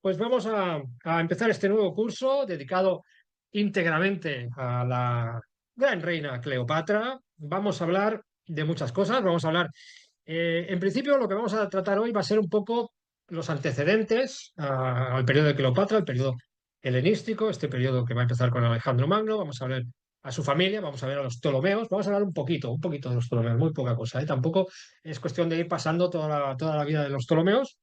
Pues vamos a empezar este nuevo curso dedicado íntegramente a la gran reina Cleopatra. Vamos a hablar de muchas cosas. Vamos a hablar, en principio, lo que vamos a tratar hoy va a ser un poco los antecedentes al periodo de Cleopatra, el periodo helenístico, este periodo que va a empezar con Alejandro Magno. Vamos a ver a su familia, vamos a ver a los Ptolomeos, vamos a hablar un poquito de los Ptolomeos, muy poca cosa, ¿eh? Tampoco es cuestión de ir pasando toda la vida de los Ptolomeos.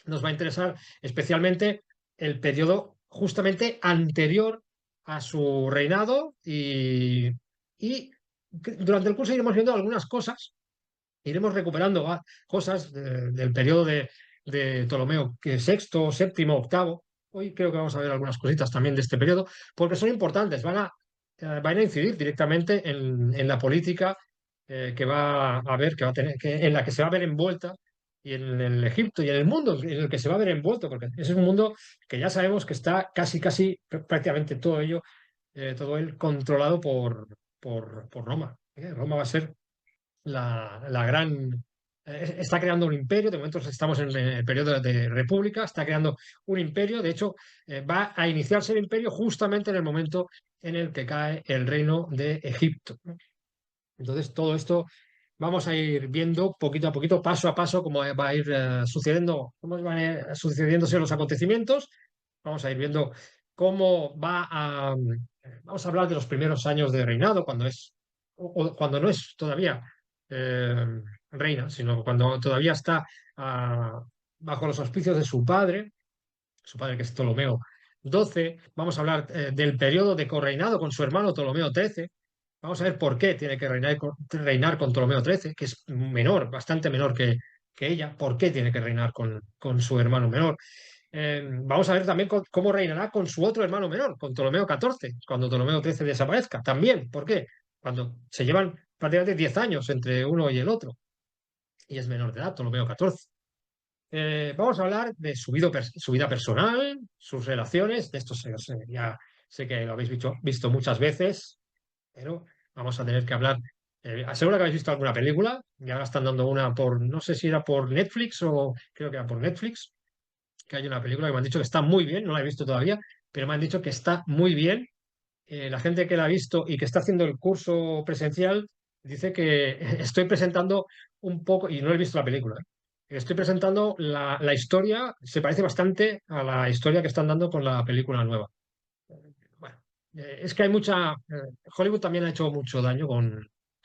Nos va a interesar especialmente el periodo justamente anterior a su reinado y durante el curso iremos viendo algunas cosas, iremos recuperando cosas del periodo de Ptolomeo que sexto, séptimo, octavo. Hoy creo que vamos a ver algunas cositas también de este periodo, porque son importantes, van a incidir directamente en la política que va a haber, que va a tener, en la que se va a ver envuelta, y en el Egipto y en el mundo en el que se va a ver envuelto, porque ese es un mundo que ya sabemos que está prácticamente todo ello, todo él controlado por Roma. Roma va a ser la gran... está creando un imperio, de momento estamos en el periodo de república, está creando un imperio, de hecho va a iniciarse el imperio justamente en el momento en el que cae el reino de Egipto, ¿no? Entonces todo esto vamos a ir viendo poquito a poquito, paso a paso, cómo va a ir sucediendo, cómo van a ir sucediéndose los acontecimientos. Vamos a ir viendo cómo vamos a hablar de los primeros años de reinado, o cuando no es todavía eh, reina, sino cuando todavía está bajo los auspicios de su padre que es Ptolomeo XII. Vamos a hablar del periodo de correinado con su hermano Ptolomeo XIII. Vamos a ver por qué tiene que reinar con Ptolomeo XIII, que es menor, bastante menor que ella. ¿Por qué tiene que reinar con su hermano menor? Vamos a ver también cómo reinará con su otro hermano menor, con Ptolomeo XIV, cuando Ptolomeo XIII desaparezca. También, ¿por qué? Cuando se llevan prácticamente 10 años entre uno y el otro, y es menor de edad, Ptolomeo XIV. Vamos a hablar de su vida personal, sus relaciones. De esto ya sé que lo habéis visto muchas veces, pero vamos a tener que hablar. Seguro que habéis visto alguna película, y ahora están dando una no sé si era por Netflix o creo que era por Netflix, que hay una película que me han dicho que está muy bien, no la he visto todavía, pero me han dicho que está muy bien. La gente que la ha visto y que está haciendo el curso presencial dice que estoy presentando un poco, y no he visto la película, estoy presentando la historia, se parece bastante a la historia que están dando con la película nueva. Bueno, es que hay Hollywood también ha hecho mucho daño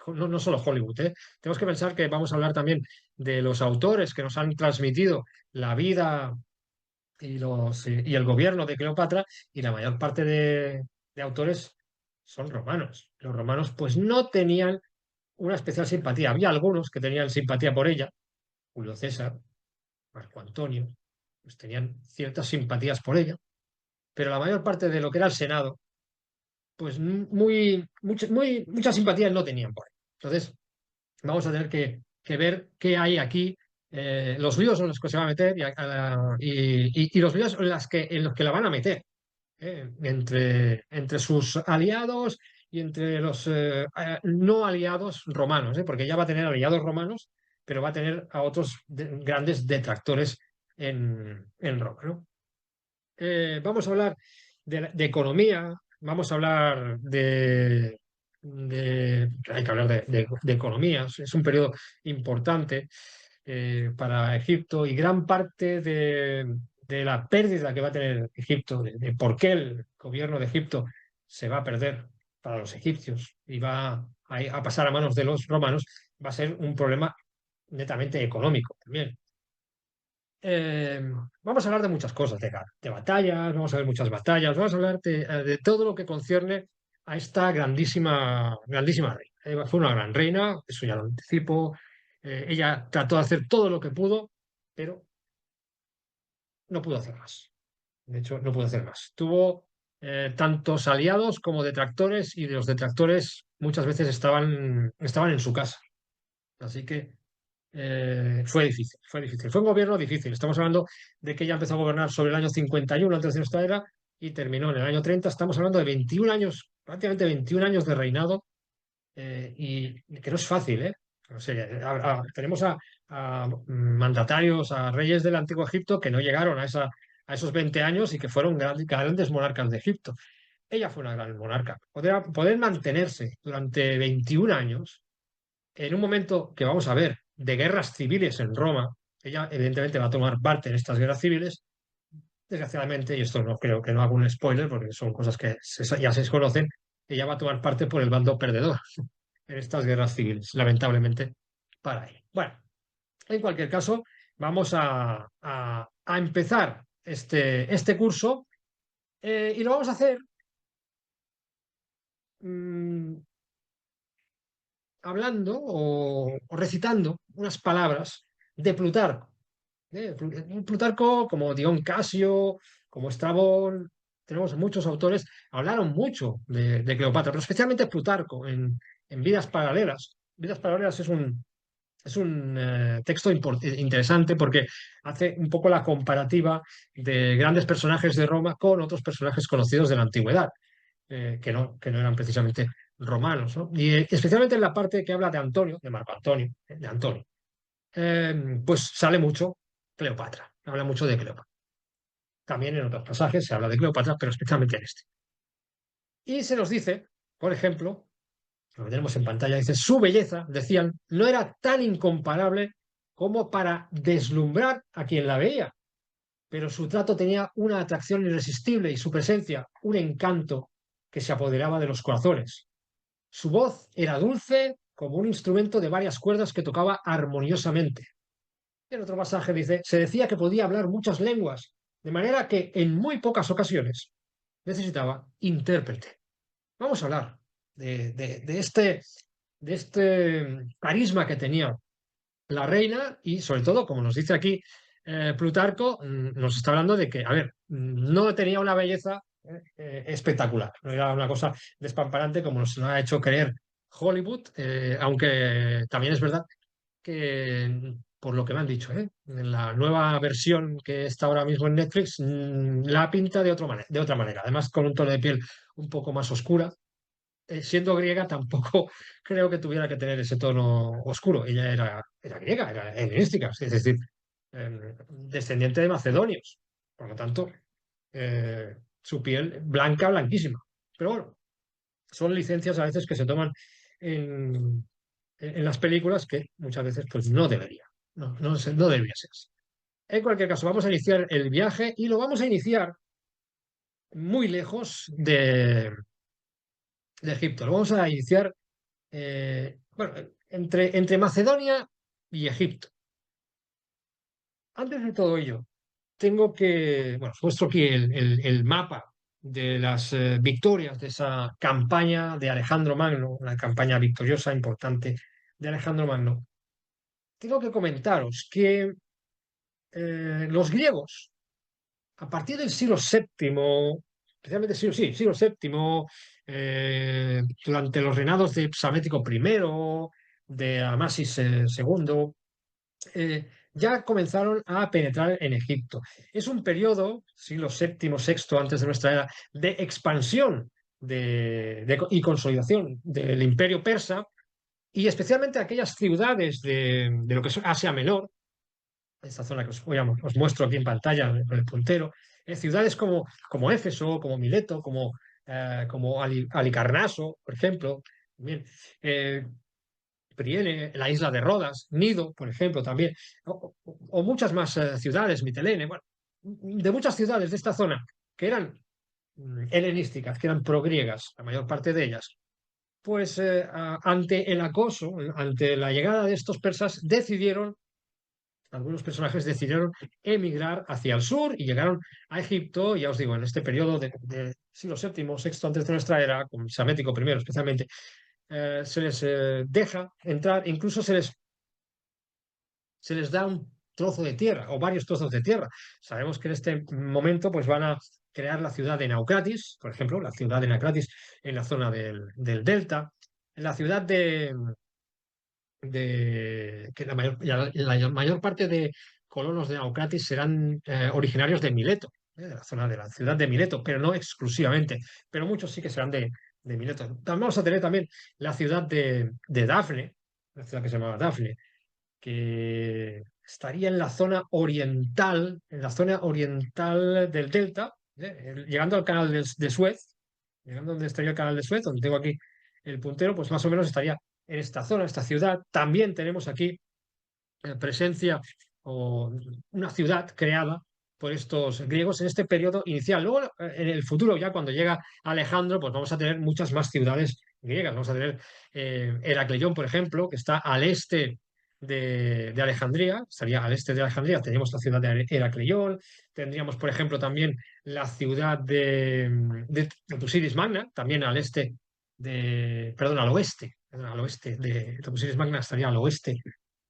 no solo Hollywood, ¿eh? Tenemos que pensar que vamos a hablar también de los autores que nos han transmitido la vida y el gobierno de Cleopatra, y la mayor parte de autores son romanos. Los romanos pues no tenían una especial simpatía. Había algunos que tenían simpatía por ella, Julio César, Marco Antonio, pues tenían ciertas simpatías por ella, pero la mayor parte de lo que era el Senado, pues muchas simpatías no tenían por ella. Entonces, vamos a tener que ver qué hay aquí, los líos en los que se va a meter y los líos en los que la van a meter, entre sus aliados y entre los no aliados romanos, porque ella va a tener aliados romanos, pero va a tener a otros grandes detractores en Roma, ¿no? Vamos a hablar de economía, vamos a hablar hay que hablar de economías. Es un periodo importante para Egipto, y gran parte de la pérdida que va a tener Egipto, de por qué el gobierno de Egipto se va a perder para los egipcios y va a pasar a manos de los romanos, va a ser un problema netamente económico también. Eh, Vamos a hablar de muchas cosas, de batallas, vamos a ver muchas batallas, vamos a hablar de todo lo que concierne a esta grandísima reina. Fue una gran reina, eso ya lo anticipo. Ella trató de hacer todo lo que pudo, pero no pudo hacer más. De hecho, no pudo hacer más. Tuvo tantos aliados como detractores, y de los detractores muchas veces estaban en su casa. Así que fue difícil, fue difícil. Fue un gobierno difícil. Estamos hablando de que ella empezó a gobernar sobre el año 51 antes de nuestra era y terminó en el año 30. Estamos hablando de 21 años, prácticamente 21 años de reinado, y que no es fácil, ¿eh? O sea, tenemos a mandatarios, a reyes del Antiguo Egipto que no llegaron a a esos 20 años y que fueron grandes monarcas de Egipto. Ella fue una gran monarca. Poder mantenerse durante 21 años en un momento que vamos a ver de guerras civiles en Roma. Ella evidentemente va a tomar parte en estas guerras civiles, desgraciadamente, y esto no creo que no haga un spoiler porque son cosas que ya se conocen. Ella va a tomar parte por el bando perdedor en estas guerras civiles, lamentablemente para ella. Bueno, en cualquier caso, vamos a empezar este curso, y lo vamos a hacer mm, hablando o recitando unas palabras de Plutarco. Plutarco, como Dion Casio, como Estrabón, tenemos muchos autores, hablaron mucho de Cleopatra, pero especialmente Plutarco en Vidas Paralelas. Vidas Paralelas es un texto interesante porque hace un poco la comparativa de grandes personajes de Roma con otros personajes conocidos de la antigüedad, que no eran precisamente romanos, ¿no? Y especialmente en la parte que habla de Antonio, de Marco Antonio, de Antonio, pues sale mucho Cleopatra, habla mucho de Cleopatra. También en otros pasajes se habla de Cleopatra, pero especialmente en este. Y se nos dice, por ejemplo, lo que tenemos en pantalla, dice, su belleza, decían, no era tan incomparable como para deslumbrar a quien la veía, pero su trato tenía una atracción irresistible y su presencia un encanto que se apoderaba de los corazones. Su voz era dulce como un instrumento de varias cuerdas que tocaba armoniosamente. En otro pasaje dice, se decía que podía hablar muchas lenguas, de manera que en muy pocas ocasiones necesitaba intérprete. Vamos a hablar de este carisma que tenía la reina y sobre todo, como nos dice aquí Plutarco, nos está hablando de que, a ver, no tenía una belleza espectacular, no era una cosa despamparante como nos lo ha hecho creer Hollywood, aunque también es verdad que, por lo que me han dicho, en la nueva versión que está ahora mismo en Netflix, la pinta de otra manera, además con un tono de piel un poco más oscura. Siendo griega tampoco creo que tuviera que tener ese tono oscuro. Ella era griega, era helenística, es decir, descendiente de macedonios. Por lo tanto, su piel blanca, blanquísima. Pero bueno, son licencias a veces que se toman en, en las películas que muchas veces pues no debería, no debería ser así. En cualquier caso, vamos a iniciar el viaje y lo vamos a iniciar muy lejos de Egipto. Lo vamos a iniciar bueno, entre Macedonia y Egipto. Antes de todo ello, tengo que, bueno, os muestro aquí el mapa de las victorias de esa campaña de Alejandro Magno, una campaña victoriosa importante de Alejandro Magno. Tengo que comentaros que los griegos, a partir del siglo VII, especialmente siglo VII, durante los reinados de Psamético I, de Amasis II, ya comenzaron a penetrar en Egipto. Es un periodo, siglo VII, VI antes de nuestra era, de expansión y consolidación del imperio persa y especialmente aquellas ciudades de lo que es Asia Menor, esta zona que os muestro aquí en pantalla con el puntero, ciudades como Éfeso, como Mileto, como Halicarnaso, por ejemplo, también, Priene, la isla de Rodas, Nido, por ejemplo, también, o muchas más ciudades, Mitilene, bueno, de muchas ciudades de esta zona que eran helenísticas, que eran progriegas, la mayor parte de ellas, pues ante el acoso, ante la llegada de estos persas, algunos personajes decidieron emigrar hacia el sur y llegaron a Egipto, ya os digo, en este periodo de siglo VII, sexto antes de nuestra era, con Samético I especialmente, se les deja entrar, incluso se les da un trozo de tierra o varios trozos de tierra. Sabemos que en este momento pues, van a crear la ciudad de Naucratis, por ejemplo, la ciudad de Naucratis en la zona del delta, la ciudad que la mayor parte de colonos de Naucratis serán originarios de Mileto, de la zona de la ciudad de Mileto, pero no exclusivamente, pero muchos sí que serán de Mileto. Vamos a tener también la ciudad de Dafne, la ciudad que se llamaba Dafne, que estaría en la zona oriental del delta, llegando al canal de Suez, llegando donde estaría el canal de Suez, donde tengo aquí el puntero, pues más o menos estaría en esta zona, esta ciudad. También tenemos aquí presencia o una ciudad creada por estos griegos en este periodo inicial. Luego, en el futuro, ya cuando llega Alejandro, pues vamos a tener muchas más ciudades griegas. Vamos a tener Heracleión, por ejemplo, que está al este de Alejandría, estaría al este de Alejandría, tenemos la ciudad de Heracleión, tendríamos, por ejemplo, también la ciudad de Tusiris Magna, también al este perdón, al oeste de Tusiris Magna estaría al oeste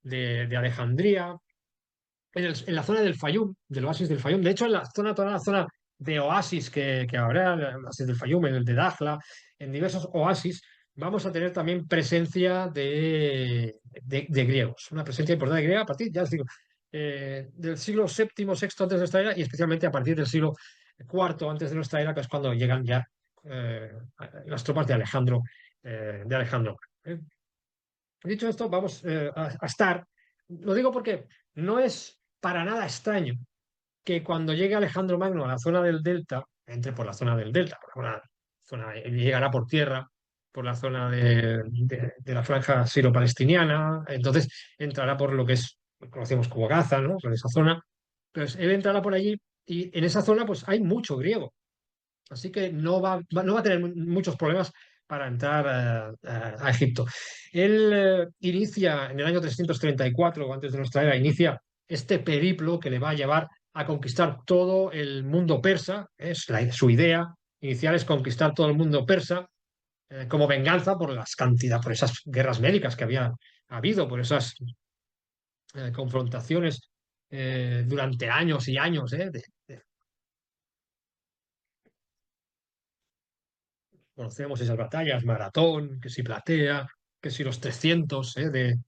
de Alejandría, en la zona del Fayum, del oasis del Fayum. De hecho, en la zona, toda la zona de oasis que habrá, el oasis del Fayum, en el de Dajla, en diversos oasis, vamos a tener también presencia de griegos, una presencia importante de griega a partir, ya os digo, del siglo séptimo, sexto antes de nuestra era y especialmente a partir del siglo cuarto antes de nuestra era, que es cuando llegan ya las tropas de Alejandro. De Alejandro. Dicho esto, vamos a estar. Lo digo porque no es para nada extraño que cuando llegue Alejandro Magno a la zona del Delta, entre por la zona del Delta, por una zona, llegará por tierra, por la zona de la franja siro-palestiniana, entonces entrará por lo que es, conocemos como Gaza, ¿no? Por esa zona. Entonces él entrará por allí y en esa zona pues hay mucho griego. Así que no va a tener muchos problemas para entrar a Egipto. Él inicia en el año 334, o antes de nuestra era, inicia este periplo que le va a llevar a conquistar todo el mundo persa. Su idea inicial es conquistar todo el mundo persa como venganza por por esas guerras médicas que había habido, por esas confrontaciones durante años y años conocemos esas batallas, Maratón, que si Platea, que si los 300 de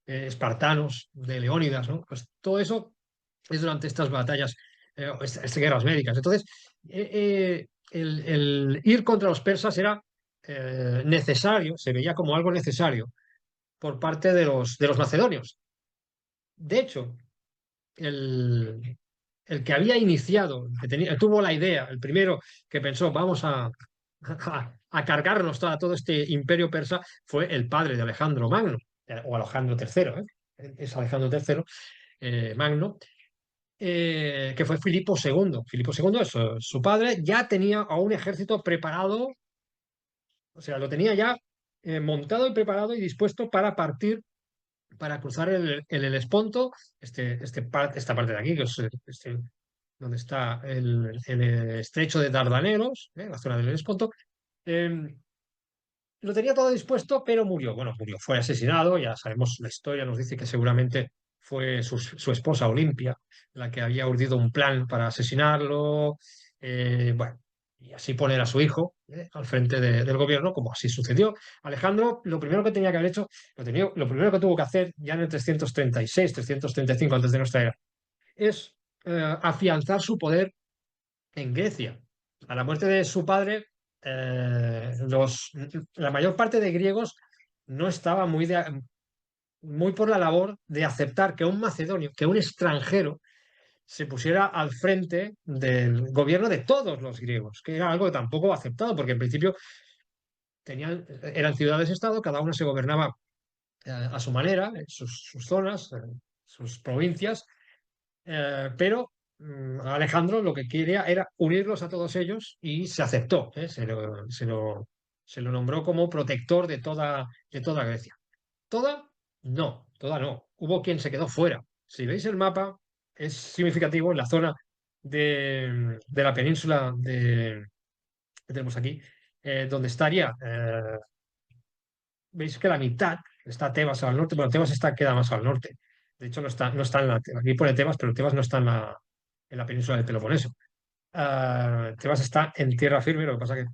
espartanos, de Leónidas, ¿no? Pues todo eso es durante estas batallas, estas guerras médicas. Entonces, el ir contra los persas era necesario, se veía como algo necesario por parte de los macedonios. De hecho, el, el que había iniciado, tuvo la idea, el primero que pensó, vamos a cargarnos todo este imperio persa, fue el padre de Alejandro Magno, o Alejandro III, es Alejandro III Magno, que fue Filipo II. Filipo II, su padre, ya tenía a un ejército preparado, o sea, lo tenía ya montado y preparado y dispuesto para partir, para cruzar el Helesponto, esta parte de aquí, que es donde está el estrecho de Dardanelos, la zona del Helesponto. eh, lo tenía todo dispuesto, pero murió. Bueno, murió, fue asesinado, ya sabemos la historia, nos dice que seguramente fue su esposa Olimpia la que había urdido un plan para asesinarlo. Bueno, y así poner a su hijo al frente del gobierno, como así sucedió. Alejandro, lo primero que tenía que haber hecho, lo primero que tuvo que hacer ya en el 336, 335 antes de nuestra era, es afianzar su poder en Grecia. A la muerte de su padre, la mayor parte de griegos no estaba muy por la labor de aceptar que un macedonio, que un extranjero, se pusiera al frente del gobierno de todos los griegos, que era algo tampoco aceptado, porque en principio eran ciudades-estado, cada una se gobernaba a su manera, en sus zonas, sus provincias, pero Alejandro lo que quería era unirlos a todos ellos y se aceptó, se lo nombró como protector de toda Grecia. ¿Toda? No, toda no. Hubo quien se quedó fuera. Si veis el mapa, es significativo en la zona de la península que tenemos aquí, donde estaría, veis que la mitad está Tebas al norte, bueno, Tebas queda más al norte. De hecho, no está aquí pone Tebas, pero Tebas no está en la península del Peloponeso. Tebas está en tierra firme, lo que pasa que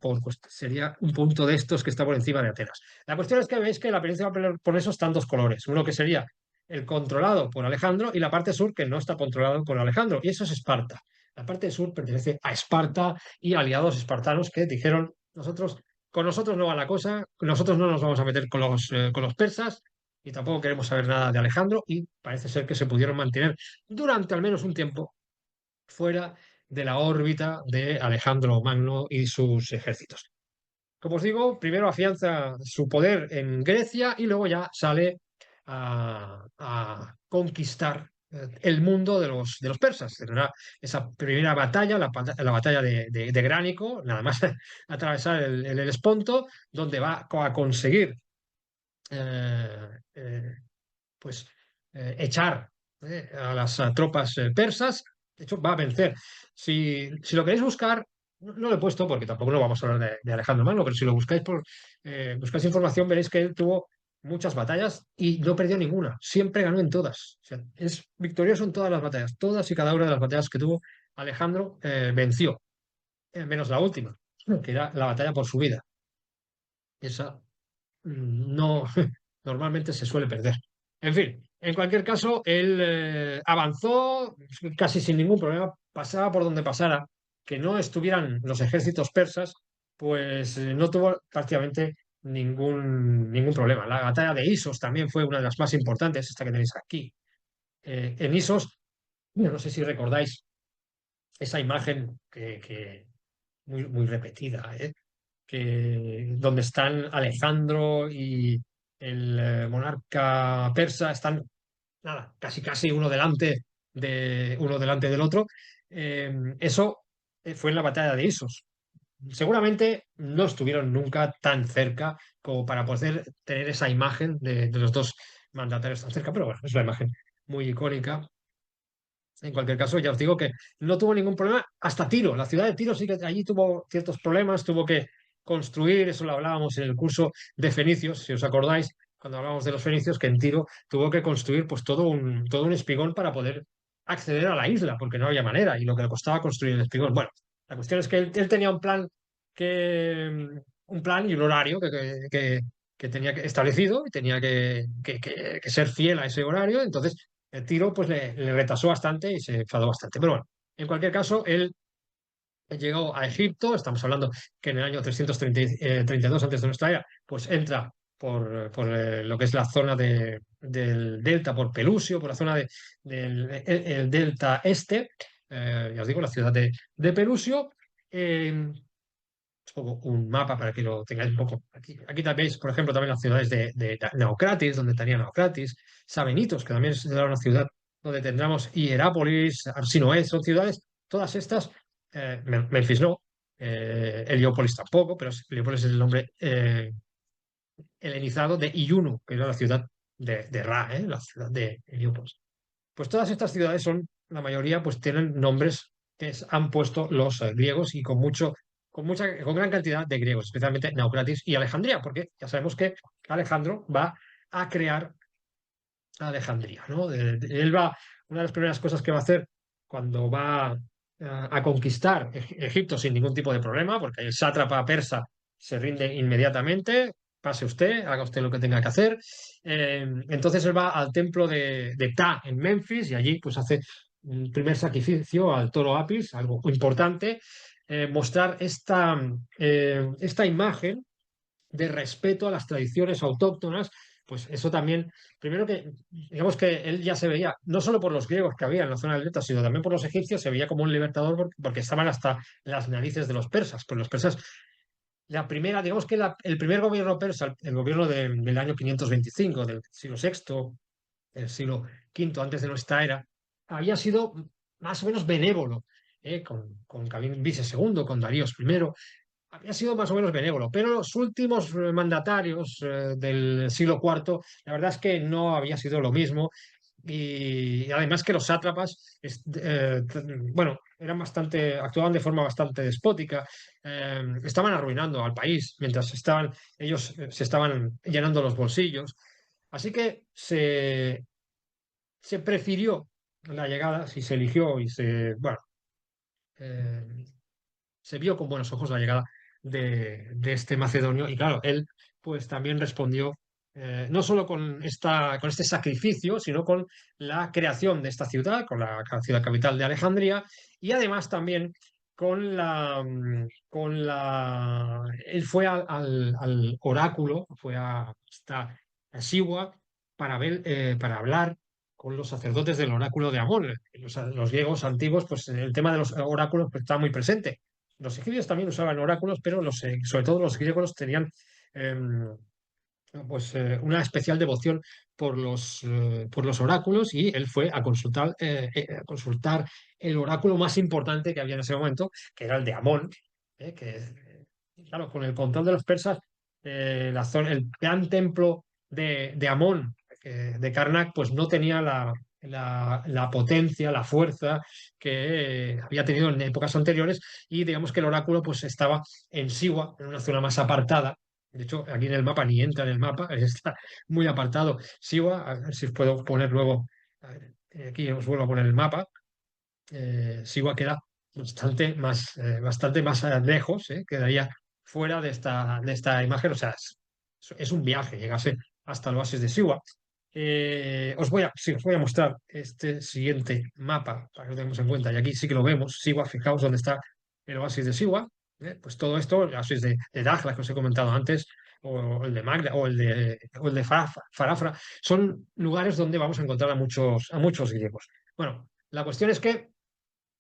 sería un punto de estos que está por encima de Atenas. La cuestión es que veis que la península del Peloponeso están dos colores, uno que sería el controlado por Alejandro y la parte sur que no está controlado por Alejandro, y eso es Esparta. La parte sur pertenece a Esparta y aliados espartanos que dijeron, con nosotros no va la cosa, nosotros no nos vamos a meter con los persas, y tampoco queremos saber nada de Alejandro, y parece ser que se pudieron mantener durante al menos un tiempo fuera de la órbita de Alejandro Magno y sus ejércitos. Como os digo, primero afianza su poder en Grecia y luego ya sale a conquistar el mundo de los persas. Tendrá esa primera batalla, la batalla de Gránico, nada más atravesar el Helesponto, donde va a conseguir eh, eh, pues, echar a las tropas persas. De hecho, va a vencer. Si lo queréis buscar, no lo he puesto porque tampoco no vamos a hablar de Alejandro Magno, pero si lo buscáis buscáis información, veréis que él tuvo muchas batallas y no perdió ninguna. Siempre ganó en todas. O sea, es victorioso en todas las batallas. Todas y cada una de las batallas que tuvo Alejandro venció, menos la última, que era la batalla por su vida. Esa no, normalmente se suele perder. En fin, en cualquier caso, él avanzó casi sin ningún problema, pasaba por donde pasara, que no estuvieran los ejércitos persas, pues no tuvo prácticamente ningún problema. La batalla de Isos también fue una de las más importantes, esta que tenéis aquí. En Isos, no sé si recordáis esa imagen que muy repetida, donde están Alejandro y el monarca persa, están nada, casi uno delante del otro. Eso fue en la batalla de Isos. Seguramente no estuvieron nunca tan cerca como para poder tener esa imagen de los dos mandatarios tan cerca, pero bueno, es una imagen muy icónica. En cualquier caso, ya os digo que no tuvo ningún problema hasta Tiro. La ciudad de Tiro sí que allí tuvo ciertos problemas, tuvo que construir, eso lo hablábamos en el curso de Fenicios, si os acordáis, cuando hablábamos de los fenicios, que en Tiro tuvo que construir pues todo un espigón para poder acceder a la isla, porque no había manera, y lo que le costaba construir el espigón. Bueno, la cuestión es que él tenía un plan y un horario que tenía establecido y tenía que ser fiel a ese horario, entonces el tiro pues le retrasó bastante y se enfadó bastante. Pero bueno, en cualquier caso, él llegó a Egipto, estamos hablando que en el año 332 antes de nuestra era, pues entra por lo que es la zona del delta, por Pelusio, por la zona del delta este, ya os digo, la ciudad de Pelusio. Os pongo un mapa para que lo tengáis un poco. Aquí veis, por ejemplo, también las ciudades de Naucratis, donde tenía Naucratis, Sabenitos, que también será una ciudad donde tendremos Hierápolis, Arsinoé, son ciudades, todas estas, Memphis no, Heliópolis tampoco, pero Heliópolis es el nombre helenizado de Iyunu, que era la ciudad de Ra, la ciudad de Heliópolis. Pues todas estas ciudades son, la mayoría, pues tienen nombres que han puesto los griegos y con gran cantidad de griegos, especialmente Naucratis y Alejandría, porque ya sabemos que Alejandro va a crear Alejandría, ¿no? Una de las primeras cosas que va a hacer cuando va a conquistar Egipto sin ningún tipo de problema, porque el sátrapa persa se rinde inmediatamente, pase usted, haga usted lo que tenga que hacer. Entonces él va al templo de Ptah en Memphis y allí pues hace un primer sacrificio al toro Apis, algo importante, mostrar esta imagen de respeto a las tradiciones autóctonas, pues eso también, primero que, digamos que él ya se veía, no solo por los griegos que había en la zona del delta, sino también por los egipcios, se veía como un libertador porque estaban hasta las narices de los persas, pues los persas, digamos que el primer gobierno persa, el gobierno del año 525, del siglo sexto, el siglo quinto antes de nuestra era, había sido más o menos benévolo, con Cambises II, con Daríos I, había sido más o menos benévolo, pero los últimos mandatarios del siglo cuarto, la verdad es que no había sido lo mismo. Y además que los sátrapas, bueno, actuaban de forma bastante despótica, estaban arruinando al país mientras ellos se estaban llenando los bolsillos. Así que se prefirió la llegada, si se eligió bueno, eh, se vio con buenos ojos la llegada de este macedonio y claro, él pues también respondió no solo con este sacrificio, sino con la creación de esta ciudad, con la ciudad capital de Alejandría y además también él fue al oráculo, fue a Siwa para hablar con los sacerdotes del oráculo de Amón. Los griegos antiguos, pues el tema de los oráculos pues, está muy presente. Los egipcios también usaban oráculos, pero sobre todo los griegos tenían em, una especial devoción por los oráculos y él fue a consultar el oráculo más importante que había en ese momento, que era el de Amón, claro, con el control de los persas, el gran templo de Amón, de Karnak, pues no tenía la potencia, la fuerza que había tenido en épocas anteriores y digamos que el oráculo pues estaba en Siwa, en una zona más apartada. De hecho, aquí en el mapa ni entra en el mapa, está muy apartado. Siwa, a ver si os puedo poner luego, a ver, aquí os vuelvo a poner el mapa. Siwa queda bastante más lejos, quedaría fuera de esta imagen. O sea, es un viaje, llegase hasta el oasis de Siwa. Sí, os voy a mostrar este siguiente mapa para que lo tengamos en cuenta. Y aquí sí que lo vemos. Siwa, fijaos dónde está el oasis de Siwa. Pues todo esto, el oasis de Dakhla que os he comentado antes, o el de Magda, o el de Farafra, son lugares donde vamos a encontrar a muchos griegos. Bueno, la cuestión es que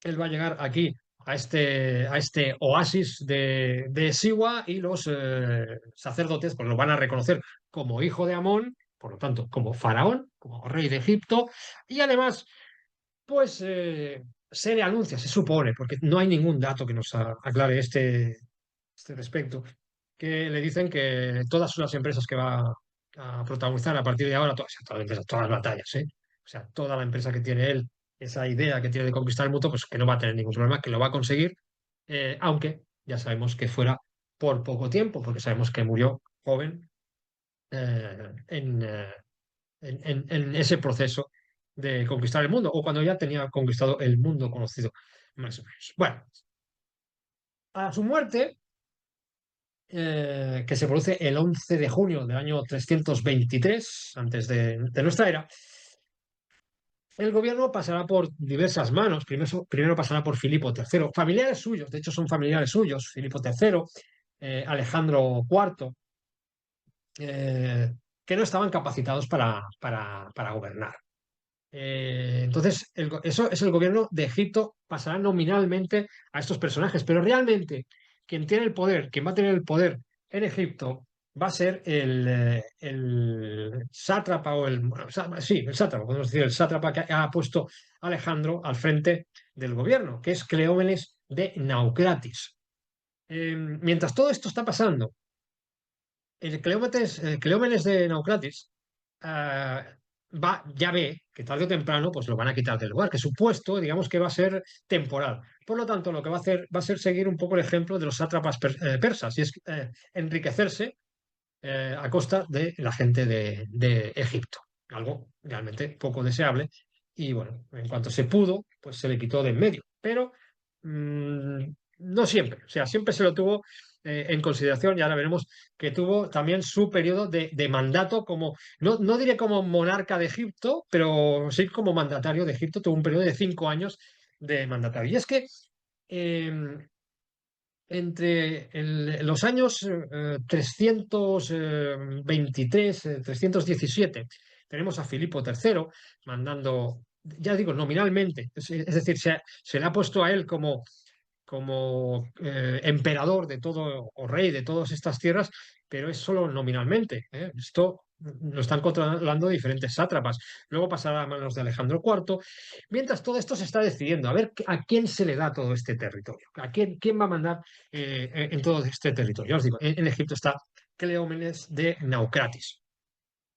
él va a llegar aquí a este oasis de Siwa y los sacerdotes pues, lo van a reconocer como hijo de Amón, por lo tanto, como faraón, como rey de Egipto, y además, pues se le anuncia, se supone, porque no hay ningún dato que nos aclare este respecto, que le dicen que todas las empresas que va a protagonizar a partir de ahora, todas las batallas, o sea, toda la empresa que tiene él, esa idea que tiene de conquistar el mundo, pues que no va a tener ningún problema, que lo va a conseguir, aunque ya sabemos que fuera por poco tiempo, porque sabemos que murió joven eh, en, eh, en ese proceso de conquistar el mundo, o cuando ya tenía conquistado el mundo conocido, más o menos. Bueno, a su muerte que se produce el 11 de junio del año 323, antes de nuestra era, el gobierno pasará por diversas manos. Primero pasará por Filipo III, familiares suyos, de hecho son familiares suyos, Filipo III, Alejandro IV, que no estaban capacitados para gobernar. Entonces, eso es el gobierno de Egipto, pasará nominalmente a estos personajes, pero realmente quien tiene el poder, quien va a tener el poder en Egipto, va a ser el sátrapa o sí, el sátrapa, podemos decir, el sátrapa que ha puesto Alejandro al frente del gobierno, que es Cleómenes de Naucratis. Mientras todo esto está pasando, Cleómenes de Naucratis ah, ya ve que tarde o temprano pues lo van a quitar del lugar, que su puesto, digamos que va a ser temporal. Por lo tanto, lo que va a hacer va a ser seguir un poco el ejemplo de los sátrapas persas, y es enriquecerse a costa de la gente de Egipto, algo realmente poco deseable. Y bueno, en cuanto se pudo, pues se le quitó de en medio. Pero mm, no siempre, o sea, siempre se lo tuvo en consideración y ahora veremos que tuvo también su periodo de mandato como, no diré como monarca de Egipto, pero sí como mandatario de Egipto, tuvo un periodo de 5 años de mandatario. Y es que em, entre los años 323, 317, tenemos a Filipo III mandando, ya digo, nominalmente, es decir, se le ha puesto a él como emperador de todo o rey de todas estas tierras, pero es solo nominalmente. Esto lo están controlando diferentes sátrapas. Luego pasará a manos de Alejandro IV. Mientras todo esto se está decidiendo, a ver a quién se le da todo este territorio, a quién va a mandar en todo este territorio. Ya os digo, en Egipto está Cleómenes de Naucratis,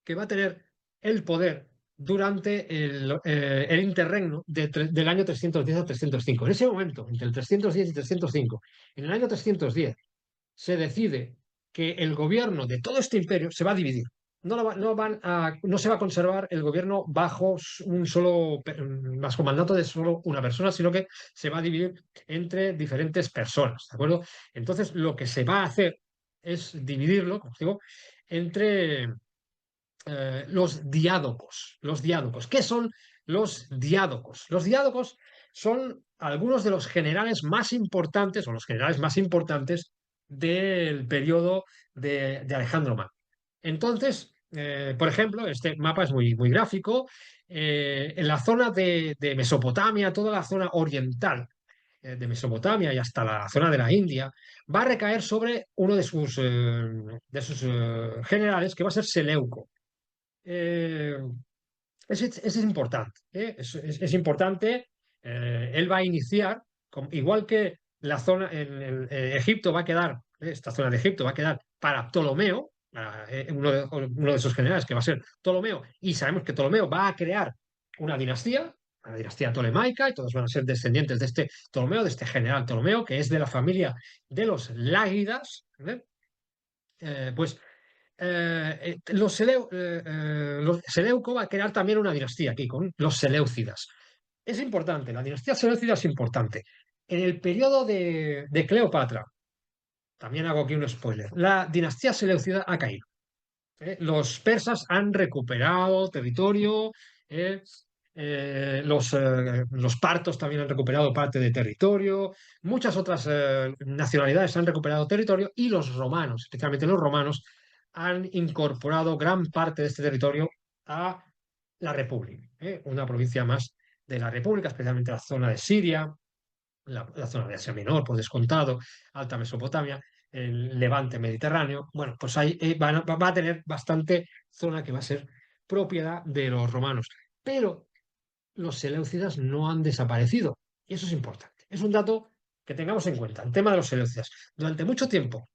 que va a tener el poder durante el interregno del año 310 a 305. En ese momento, entre el 310 y 305, en el año 310, se decide que el gobierno de todo este imperio se va a dividir. No se va a conservar el gobierno bajo mandato de solo una persona, sino que se va a dividir entre diferentes personas, ¿de acuerdo? Entonces, lo que se va a hacer es dividirlo, como os digo, entre los diádocos. Los diádocos. ¿Qué son los diádocos? Los diádocos son algunos de los generales más importantes, o los generales más importantes del periodo de Alejandro Magno. Entonces, Por ejemplo, este mapa es muy gráfico. En la zona de Mesopotamia, toda la zona oriental de Mesopotamia y hasta la zona de la India, va a recaer sobre uno de sus generales, que va a ser Seleuco. Eh, ese es importante, ¿eh? Es importante. Él va a iniciar, igual que la zona en Egipto va a quedar, esta zona de Egipto va a quedar para Ptolomeo, uno de esos generales que va a ser Ptolomeo, y sabemos que Ptolomeo va a crear una dinastía, la dinastía tolemaica, y todos van a ser descendientes de este Ptolomeo, de este general Ptolomeo, que es de la familia de los Lágidas, ¿eh? Pues los Seleuco va a crear también una dinastía aquí con los Seleucidas. Es importante, la dinastía Seleucida es importante. En el periodo de Cleopatra, también hago aquí un spoiler, la dinastía Seleucida ha caído. Los persas han recuperado territorio, ¿eh? Los partos también han recuperado parte de territorio, muchas otras nacionalidades han recuperado territorio y los romanos, especialmente los romanos, han incorporado gran parte de este territorio a la República, una provincia más de la República, especialmente la zona de Siria, la zona de Asia Menor, por descontado, Alta Mesopotamia, el Levante Mediterráneo. Bueno, pues ahí va a tener bastante zona que va a ser propiedad de los romanos. Pero los seleucidas no han desaparecido. Y eso es importante. Es un dato que tengamos en cuenta. El tema de los seleucidas. Durante mucho tiempo,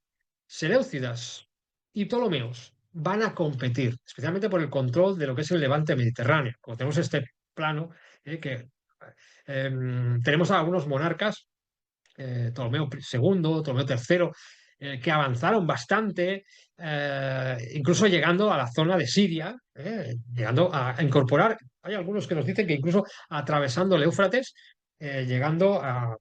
seleucidas y ptolomeos van a competir, especialmente por el control de lo que es el Levante Mediterráneo. Como tenemos este plano, que tenemos a algunos monarcas, Ptolomeo II, Ptolomeo III, que avanzaron bastante, incluso llegando a la zona de Siria, llegando a incorporar, hay algunos que nos dicen que incluso atravesando el Éufrates, llegando a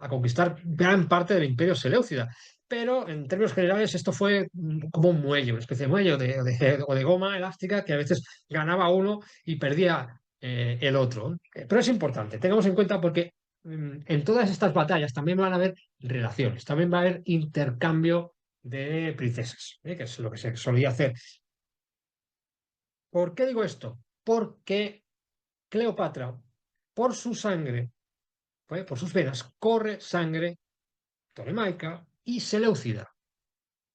conquistar gran parte del imperio seleucida. Pero en términos generales esto fue como un muelle, una especie de muelle o de goma elástica que a veces ganaba uno y perdía el otro. Pero es importante, tengamos en cuenta porque en todas estas batallas también van a haber relaciones, también va a haber intercambio de princesas, que es lo que se solía hacer. ¿Por qué digo esto? Porque Cleopatra, por su sangre, por sus venas, corre sangre tolemaica y seleucida.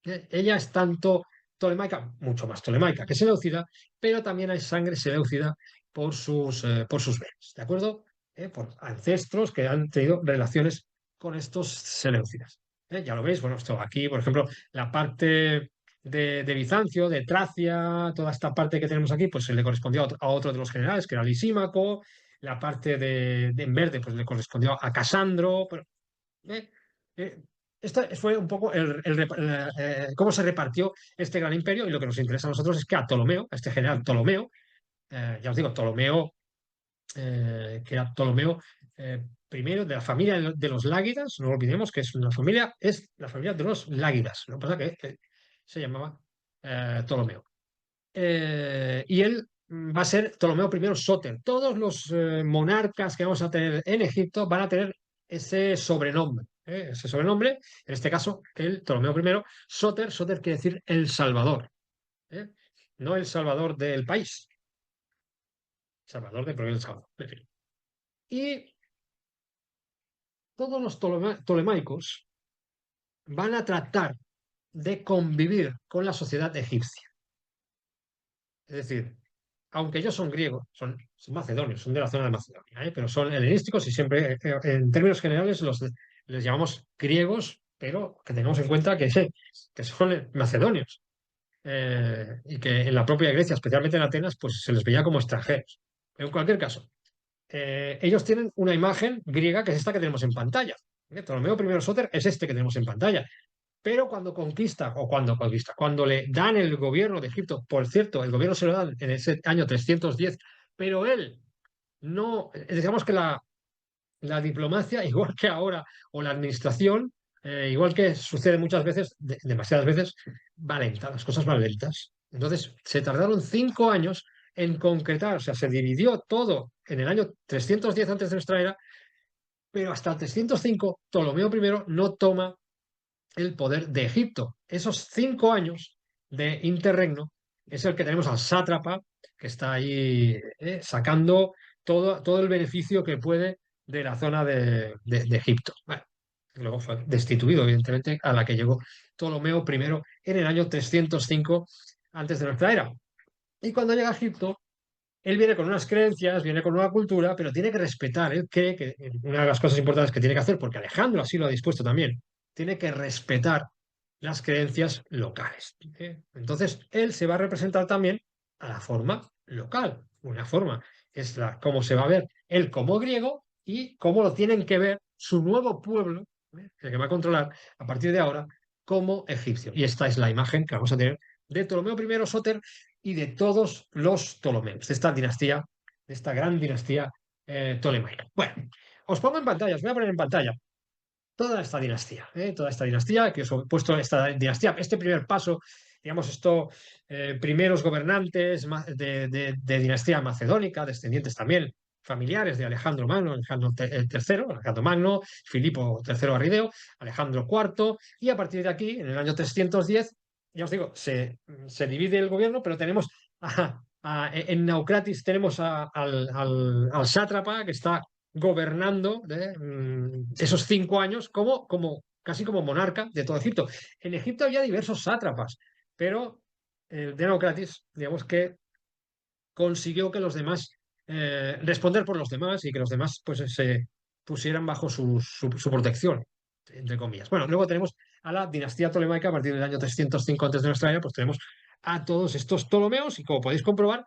Ella es tanto tolemaica, mucho más tolemaica que seleucida, pero también hay sangre seleucida por sus venas, ¿de acuerdo? Por ancestros que han tenido relaciones con estos seleucidas. Ya lo veis, bueno, esto aquí, por ejemplo, la parte de Bizancio, de Tracia, toda esta parte que tenemos aquí, pues se le correspondió a otro de los generales, que era Lisímaco. La parte en verde, pues le correspondió a Casandro. Pero, eh, eh, esta fue un poco cómo se repartió este gran imperio, y lo que nos interesa a nosotros es que a Ptolomeo, a este general Ptolomeo, ya os digo, Ptolomeo, que era Ptolomeo primero de la familia de los Lágidas, no olvidemos que es la familia de los Lágidas, lo que pasa que se llamaba Ptolomeo. Y él va a ser Ptolomeo I Sóter. Todos los monarcas que vamos a tener en Egipto van a tener ese sobrenombre. Ese sobrenombre, en este caso, el Ptolomeo I Sóter. Sóter quiere decir el Salvador, ¿eh? No el Salvador del país, Salvador de provincia del Salvador. En fin. Y todos los tolemaicos van a tratar de convivir con la sociedad egipcia. Es decir, aunque ellos son griegos, son macedonios, son de la zona de Macedonia, pero son helenísticos y siempre, en términos generales, les llamamos griegos, pero que tengamos en cuenta que son macedonios, y que en la propia Grecia, especialmente en Atenas, pues se les veía como extranjeros. En cualquier caso, ellos tienen una imagen griega que es esta que tenemos en pantalla. Ptolomeo I Sóter es este que tenemos en pantalla. Pero cuando le dan el gobierno de Egipto, por cierto, el gobierno se lo dan en ese año 310, pero él no, digamos que la diplomacia, igual que ahora, o la administración, igual que sucede muchas veces, demasiadas veces, va lenta, las cosas van lentas. Entonces, se tardaron 5 años en concretar, o sea, se dividió todo en el año 310 antes de nuestra era, pero hasta el 305 Ptolomeo I no toma el poder de Egipto. Esos 5 años de interregno es el que tenemos al sátrapa, que está ahí sacando todo el beneficio que puede de la zona de Egipto. Bueno, luego fue destituido, evidentemente, a la que llegó Ptolomeo I en el año 305 antes de nuestra era. Y cuando llega a Egipto, él viene con unas creencias, viene con una cultura, pero tiene que respetar. Él cree que una de las cosas importantes que tiene que hacer, porque Alejandro así lo ha dispuesto también, tiene que respetar las creencias locales. Entonces, él se va a representar también a la forma local. Una forma es cómo se va a ver él como griego y cómo lo tienen que ver su nuevo pueblo, el que va a controlar a partir de ahora, como egipcio. Y esta es la imagen que vamos a tener de Ptolomeo I Sóter y de todos los Ptolomeos, de esta dinastía, de esta gran dinastía tolemaica. Bueno, os pongo en pantalla, os voy a poner en pantalla toda esta dinastía que os he puesto, esta dinastía, este primer paso, digamos, primeros gobernantes de dinastía macedónica, descendientes también familiares de Alejandro Magno, Alejandro III, Alejandro Magno, Filipo III Arrideo, Alejandro IV, y a partir de aquí, en el año 310, ya os digo, se divide el gobierno, pero tenemos en Naucratis tenemos al sátrapa que está gobernando esos 5 años casi como monarca de todo Egipto. En Egipto había diversos sátrapas, pero Denocratis, digamos que consiguió que los demás, responder por los demás y que los demás pues se pusieran bajo su protección, entre comillas. Bueno, luego tenemos a la dinastía tolemaica a partir del año 305 antes de nuestra era, pues tenemos a todos estos Ptolomeos y como podéis comprobar,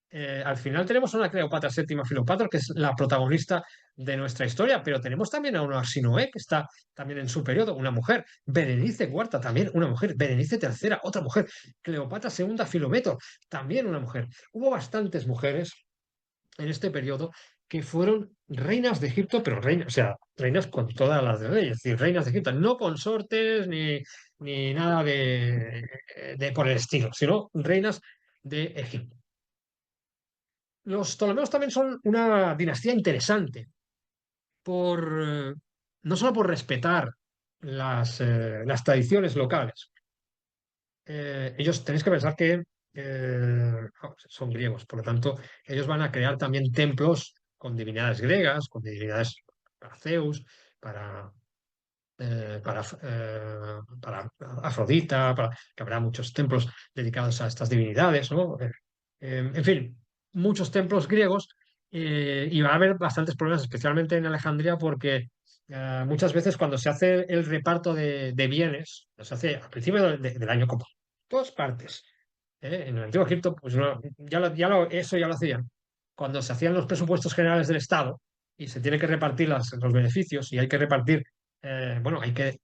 al final tenemos a una Cleopatra VII Filopatro, que es la protagonista de nuestra historia, pero tenemos también a una Arsinoe, que está también en su periodo, una mujer, Berenice IV, también una mujer, Berenice III, otra mujer, Cleopatra II Filometo, también una mujer. Hubo bastantes mujeres en este periodo que fueron reinas de Egipto, pero reinas, o sea, reinas con todas las de reyes, es decir, reinas de Egipto, no consortes ni nada de por el estilo, sino reinas de Egipto. Los Ptolomeos también son una dinastía interesante, por, no solo por respetar las tradiciones locales. Ellos tenéis que pensar que son griegos, por lo tanto, ellos van a crear también templos con divinidades griegas, con divinidades para Zeus, para, para Afrodita, que habrá muchos templos dedicados a estas divinidades, ¿no? En fin, muchos templos griegos y va a haber bastantes problemas, especialmente en Alejandría, porque muchas veces cuando se hace el reparto de bienes, se hace al principio del año como dos partes. En el Antiguo Egipto, pues eso ya lo hacían. Cuando se hacían los presupuestos generales del Estado y se tiene que repartir los beneficios y hay que repartir, bueno, hay que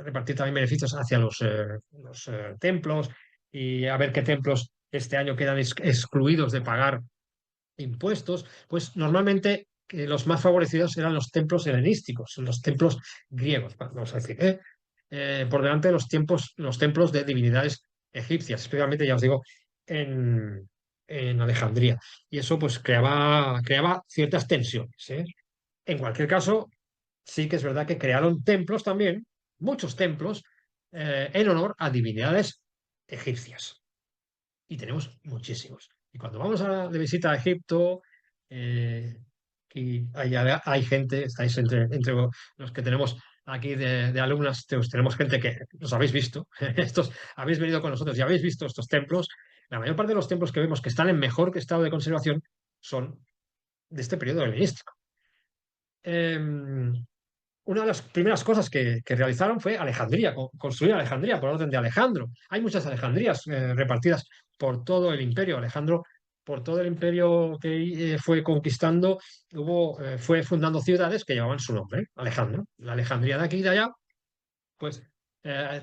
repartir también beneficios hacia los templos y a ver qué templos este año quedan excluidos de pagar impuestos, pues normalmente los más favorecidos eran los templos helenísticos, los templos griegos, vamos a decir, por delante de los templos de divinidades egipcias, especialmente, ya os digo, en Alejandría. Y eso pues creaba ciertas tensiones. En cualquier caso, sí que es verdad que crearon templos también, muchos templos, en honor a divinidades egipcias. Y tenemos muchísimos. Y cuando vamos de visita a Egipto, y hay gente, estáis entre los que tenemos aquí de alumnas, tenemos gente que los habéis visto, habéis venido con nosotros y habéis visto estos templos. La mayor parte de los templos que vemos que están en mejor estado de conservación son de este periodo helenístico. Una de las primeras cosas que realizaron fue Alejandría, construir Alejandría por orden de Alejandro. Hay muchas Alejandrías repartidas por todo el imperio. Alejandro, por todo el imperio que fue conquistando, fue fundando ciudades que llevaban su nombre, Alejandro. La Alejandría de aquí y de allá, pues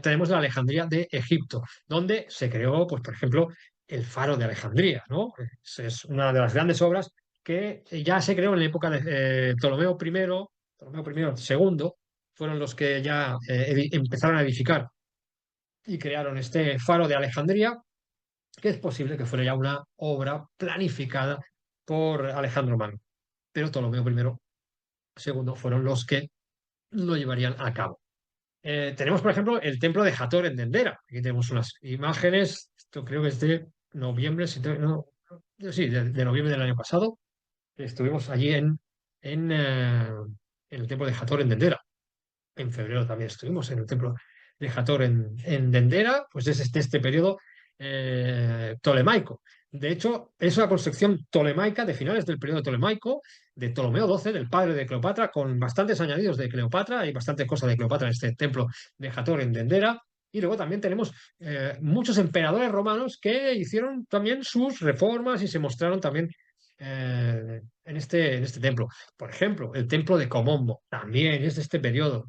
tenemos la Alejandría de Egipto, donde se creó, pues, por ejemplo, el Faro de Alejandría, ¿no? Es una de las grandes obras que ya se creó en la época de Ptolomeo I, segundo, fueron los que ya empezaron a edificar y crearon este Faro de Alejandría, que es posible que fuera ya una obra planificada por Alejandro Magno. Pero Ptolomeo I, segundo, fueron los que lo llevarían a cabo. Tenemos, por ejemplo, el templo de Hathor en Dendera. Aquí tenemos unas imágenes, esto creo que es de noviembre, no, sí, de noviembre del año pasado. Estuvimos allí en, eh, en el templo de Hathor en Dendera. En febrero también estuvimos en el templo de Hathor en Dendera, pues es este periodo tolemaico. De hecho, es una construcción tolemaica de finales del periodo tolemaico, de Ptolomeo XII, del padre de Cleopatra, con bastantes añadidos de Cleopatra. Hay bastantes cosas de Cleopatra en este templo de Hathor en Dendera. Y luego también tenemos muchos emperadores romanos que hicieron también sus reformas y se mostraron también en este templo. Por ejemplo, el templo de Comombo también es de este periodo,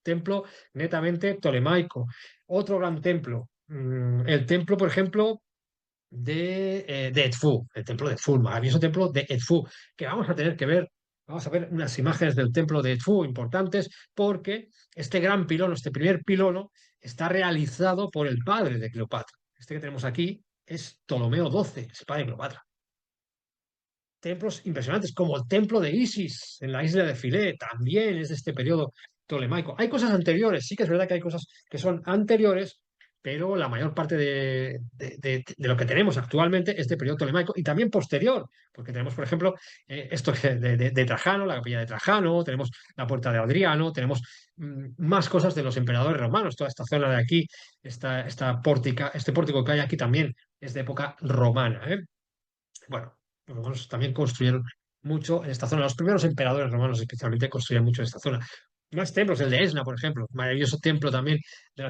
templo netamente tolemaico. Otro gran templo, el templo, por ejemplo, de Edfu, el templo de Edfu, el maravilloso templo de Edfu, que vamos a tener que ver. Vamos a ver unas imágenes del templo de Edfu importantes porque este gran pilono, este primer pilono, está realizado por el padre de Cleopatra. Este que tenemos aquí es Ptolomeo XII, es el padre de Cleopatra. Templos impresionantes, como el templo de Isis en la isla de Filé, también es de este periodo tolemaico. Hay cosas anteriores, sí que es verdad que hay cosas que son anteriores, pero la mayor parte de lo que tenemos actualmente es de periodo tolemaico y también posterior, porque tenemos, por ejemplo, esto de Trajano, la capilla de Trajano, tenemos la puerta de Adriano, tenemos más cosas de los emperadores romanos. Toda esta zona de aquí, este pórtico que hay aquí también es de época romana, ¿eh? Bueno, los romanos también construyeron mucho en esta zona. Los primeros emperadores romanos especialmente construían mucho en esta zona. Más templos, el de Esna, por ejemplo, maravilloso templo también del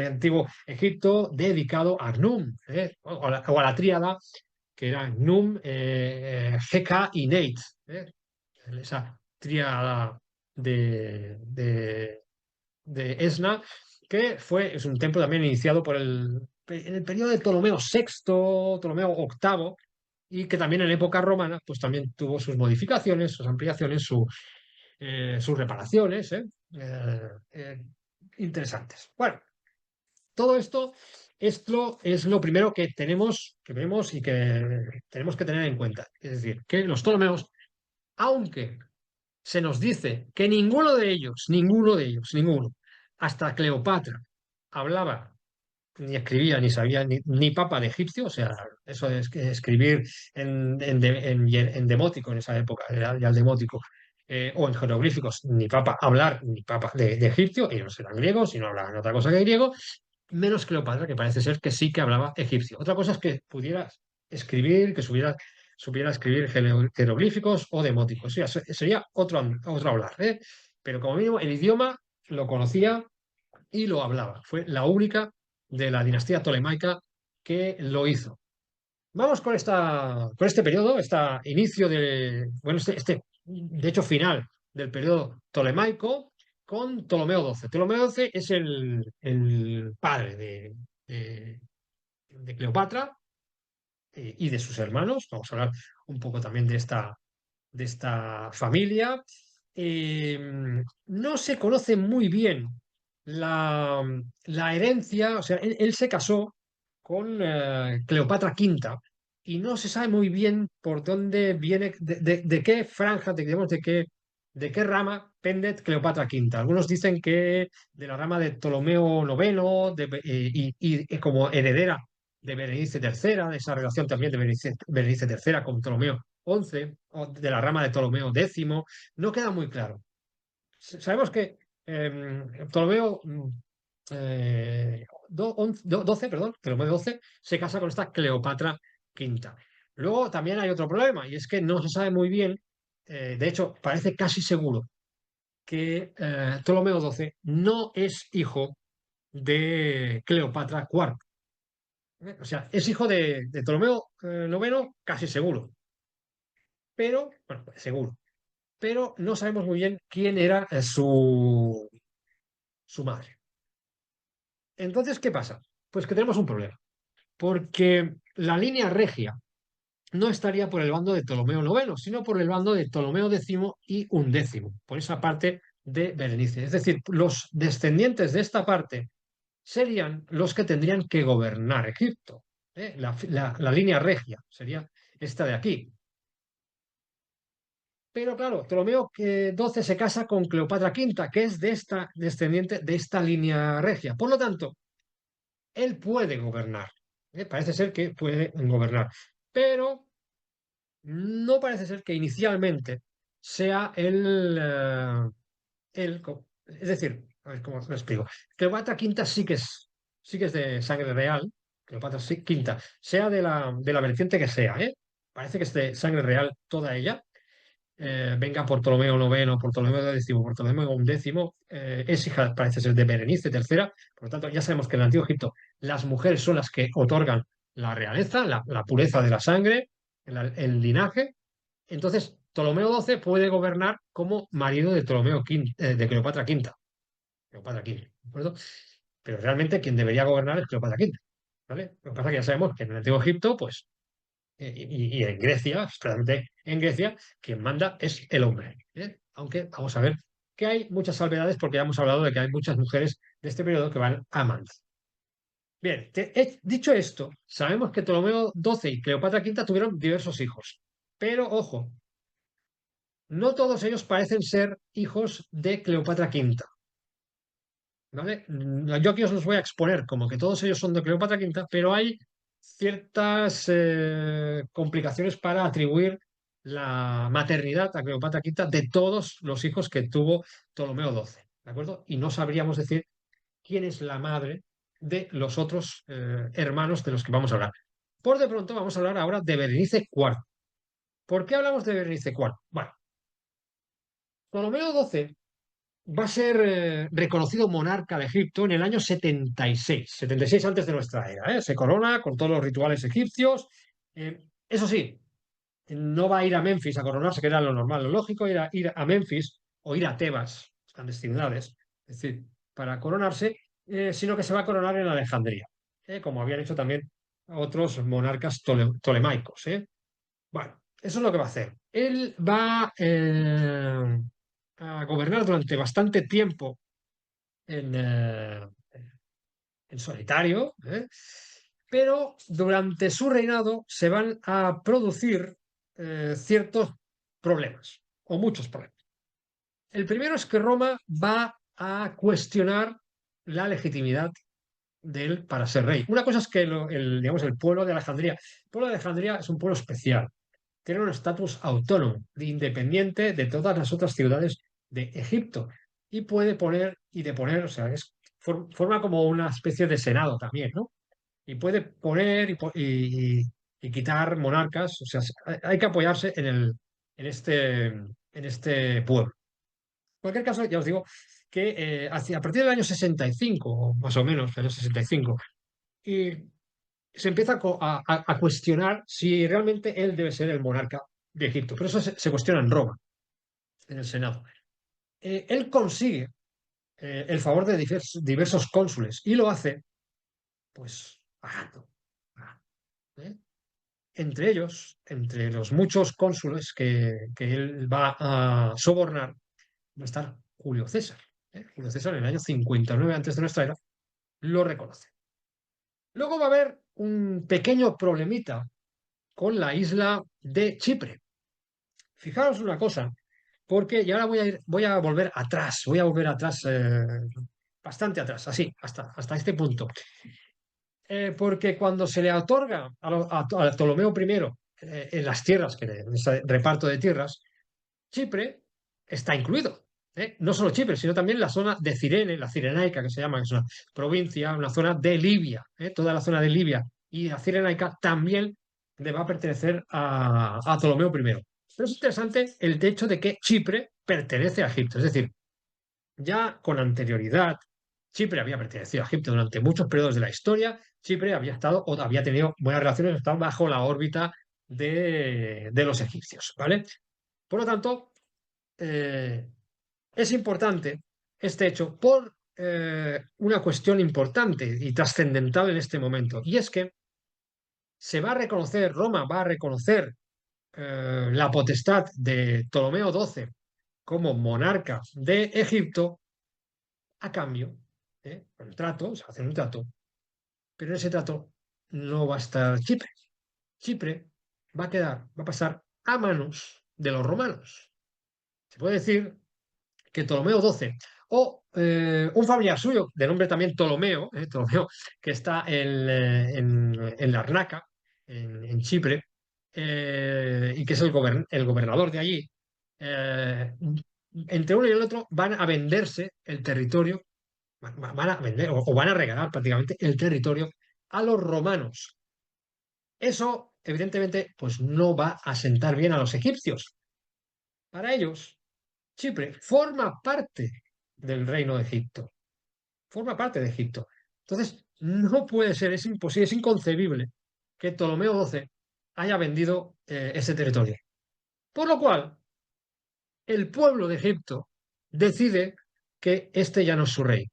antiguo Egipto dedicado a Num, o a la tríada que era Num, Heka y Neit, esa tríada de Esna, es un templo también iniciado en el periodo de Ptolomeo VI, Ptolomeo VIII, y que también en época romana, pues también tuvo sus modificaciones, sus ampliaciones, sus reparaciones, eh, interesantes. Bueno, todo esto es lo primero que vemos y que tenemos que tener en cuenta. Es decir, que los Ptolomeos, aunque se nos dice que ninguno, hasta Cleopatra hablaba, ni escribía, ni sabía, ni papa de egipcio, o sea, eso es que escribir en demótico en esa época, era ya el demótico, o en jeroglíficos, ni papa hablar, ni papa de egipcio, ellos eran griegos y no hablaban otra cosa que griego, menos Cleopatra, que parece ser que sí que hablaba egipcio. Otra cosa es que pudiera escribir, que supiera escribir jeroglíficos o demóticos. O sea, sería otro hablar, ¿eh? Pero como mínimo el idioma lo conocía y lo hablaba. Fue la única de la dinastía tolemaica que lo hizo. Vamos con este periodo, este inicio bueno, de hecho, final del periodo tolemaico con Ptolomeo XII. Ptolomeo XII es el padre de Cleopatra y de sus hermanos. Vamos a hablar un poco también de esta familia. No se conoce muy bien la, la herencia, o sea, él se casó con Cleopatra V y no se sabe muy bien por dónde viene, de qué franja, digamos, de qué rama pende Cleopatra V. Algunos dicen que de la rama de Ptolomeo IX y como heredera de Berenice III, de esa relación también de Berenice III con Ptolomeo XI, o de la rama de Ptolomeo X, no queda muy claro. Sabemos que Ptolomeo 12, perdón, Ptolomeo 12 se casa con esta Cleopatra V. Luego también hay otro problema y es que no se sabe muy bien, de hecho parece casi seguro que Ptolomeo 12 no es hijo de Cleopatra IV. O sea, es hijo de Ptolomeo IX, casi seguro, pero, bueno, seguro, pero no sabemos muy bien quién era su madre. Entonces, ¿qué pasa? Pues que tenemos un problema, porque la línea regia no estaría por el bando de Ptolomeo IX, sino por el bando de Ptolomeo X y XI, por esa parte de Berenice. Es decir, los descendientes de esta parte serían los que tendrían que gobernar Egipto. La línea regia sería esta de aquí. Pero claro, Ptolomeo XII se casa con Cleopatra V, que es de esta descendiente de esta línea regia. Por lo tanto, él puede gobernar. Parece ser que puede gobernar. Pero no parece ser que inicialmente sea es decir, a ver cómo lo explico. Cleopatra Quinta sí que es de sangre real, Cleopatra Quinta, sea de la vertiente que sea, ¿eh? Parece que es de sangre real toda ella. Venga por Ptolomeo IX, por Ptolomeo X, por Ptolomeo XI, es hija, parece ser, de Berenice III. Por lo tanto, ya sabemos que en el Antiguo Egipto las mujeres son las que otorgan la realeza, la pureza de la sangre, el linaje. Entonces, Ptolomeo XII puede gobernar como marido de de Cleopatra Quinta. Cleopatra Quinta, ¿de acuerdo? Pero realmente quien debería gobernar es Cleopatra Quinta, ¿vale? Lo que pasa es que ya sabemos que en el Antiguo Egipto, pues, y en Grecia, especialmente en Grecia, quien manda es el hombre, ¿eh? Aunque vamos a ver que hay muchas salvedades porque ya hemos hablado de que hay muchas mujeres de este periodo que van amando. Bien, dicho esto, sabemos que Ptolomeo XII y Cleopatra Quinta tuvieron diversos hijos, pero ojo, no todos ellos parecen ser hijos de Cleopatra Quinta, ¿vale? Yo aquí os los voy a exponer como que todos ellos son de Cleopatra Quinta, pero hay ciertas complicaciones para atribuir la maternidad a Cleopatra Quinta de todos los hijos que tuvo Ptolomeo XII, ¿de acuerdo? Y no sabríamos decir quién es la madre de los otros hermanos de los que vamos a hablar. Por de pronto vamos a hablar ahora de Berenice IV. ¿Por qué hablamos de Berenice IV? Bueno, Ptolomeo XII va a ser reconocido monarca de Egipto en el año 76 antes de nuestra era. Se corona con todos los rituales egipcios. Eso sí, no va a ir a Memphis a coronarse, que era lo normal, lo lógico era ir a Memphis o ir a Tebas, grandes ciudades, es decir, para coronarse, sino que se va a coronar en Alejandría, como habían hecho también otros monarcas tolemaicos. Bueno, eso es lo que va a hacer. Él va a gobernar durante bastante tiempo en, eh, en solitario, pero durante su reinado se van a producir ciertos problemas, o muchos problemas. El primero es que Roma va a cuestionar la legitimidad de él para ser rey. Una cosa es que digamos, el pueblo de Alejandría, el pueblo de Alejandría es un pueblo especial, tiene un estatus autónomo, independiente de todas las otras ciudades de Egipto, y puede poner y deponer, o sea, forma como una especie de senado también, ¿no? Y puede poner y quitar monarcas, o sea, hay que apoyarse en este pueblo. En cualquier caso, ya os digo que a partir del año 65, o más o menos, el año 65, y se empieza a cuestionar si realmente él debe ser el monarca de Egipto. Pero eso se cuestiona en Roma, en el Senado. Él consigue el favor de diversos cónsules y lo hace, pues, pagando. ¿eh? Entre ellos, entre los muchos cónsules que él va a sobornar, va a estar Julio César. Julio César, en el año 59 antes de nuestra era, lo reconoce. Luego va a haber un pequeño problemita con la isla de Chipre. Fijaros una cosa, porque y ahora voy a volver atrás, bastante atrás, así, hasta este punto. Porque cuando se le otorga a Ptolomeo I en las tierras, en ese reparto de tierras, Chipre está incluido. No solo Chipre, sino también la zona de Cirene, la Cirenaica, que se llama, que es una provincia, una zona de Libia. Toda la zona de Libia y la Cirenaica también le va a pertenecer a Ptolomeo I. Pero es interesante el hecho de que Chipre pertenece a Egipto. Es decir, ya con anterioridad, Chipre había pertenecido a Egipto durante muchos periodos de la historia. Chipre había estado o había tenido buenas relaciones, estaba bajo la órbita de los egipcios, ¿vale? Por lo tanto, eh, es importante este hecho por una cuestión importante y trascendental en este momento, y es que se va a reconocer, Roma va a reconocer la potestad de Ptolomeo XII como monarca de Egipto a cambio, el trato, se hace un trato, pero en ese trato no va a estar Chipre. Chipre va a pasar a manos de los romanos. Se puede decir que Ptolomeo XII o un familiar suyo, de nombre también Ptolomeo, Ptolomeo que está en Larnaca, en Chipre, y que es el gobernador de allí, entre uno y el otro van a venderse el territorio, van a vender o van a regalar prácticamente el territorio a los romanos. Eso, evidentemente, pues no va a sentar bien a los egipcios. Para ellos, Chipre forma parte del reino de Egipto, forma parte de Egipto. Entonces, no puede ser, es imposible, es inconcebible que Ptolomeo XII haya vendido ese territorio. Por lo cual, el pueblo de Egipto decide que este ya no es su rey.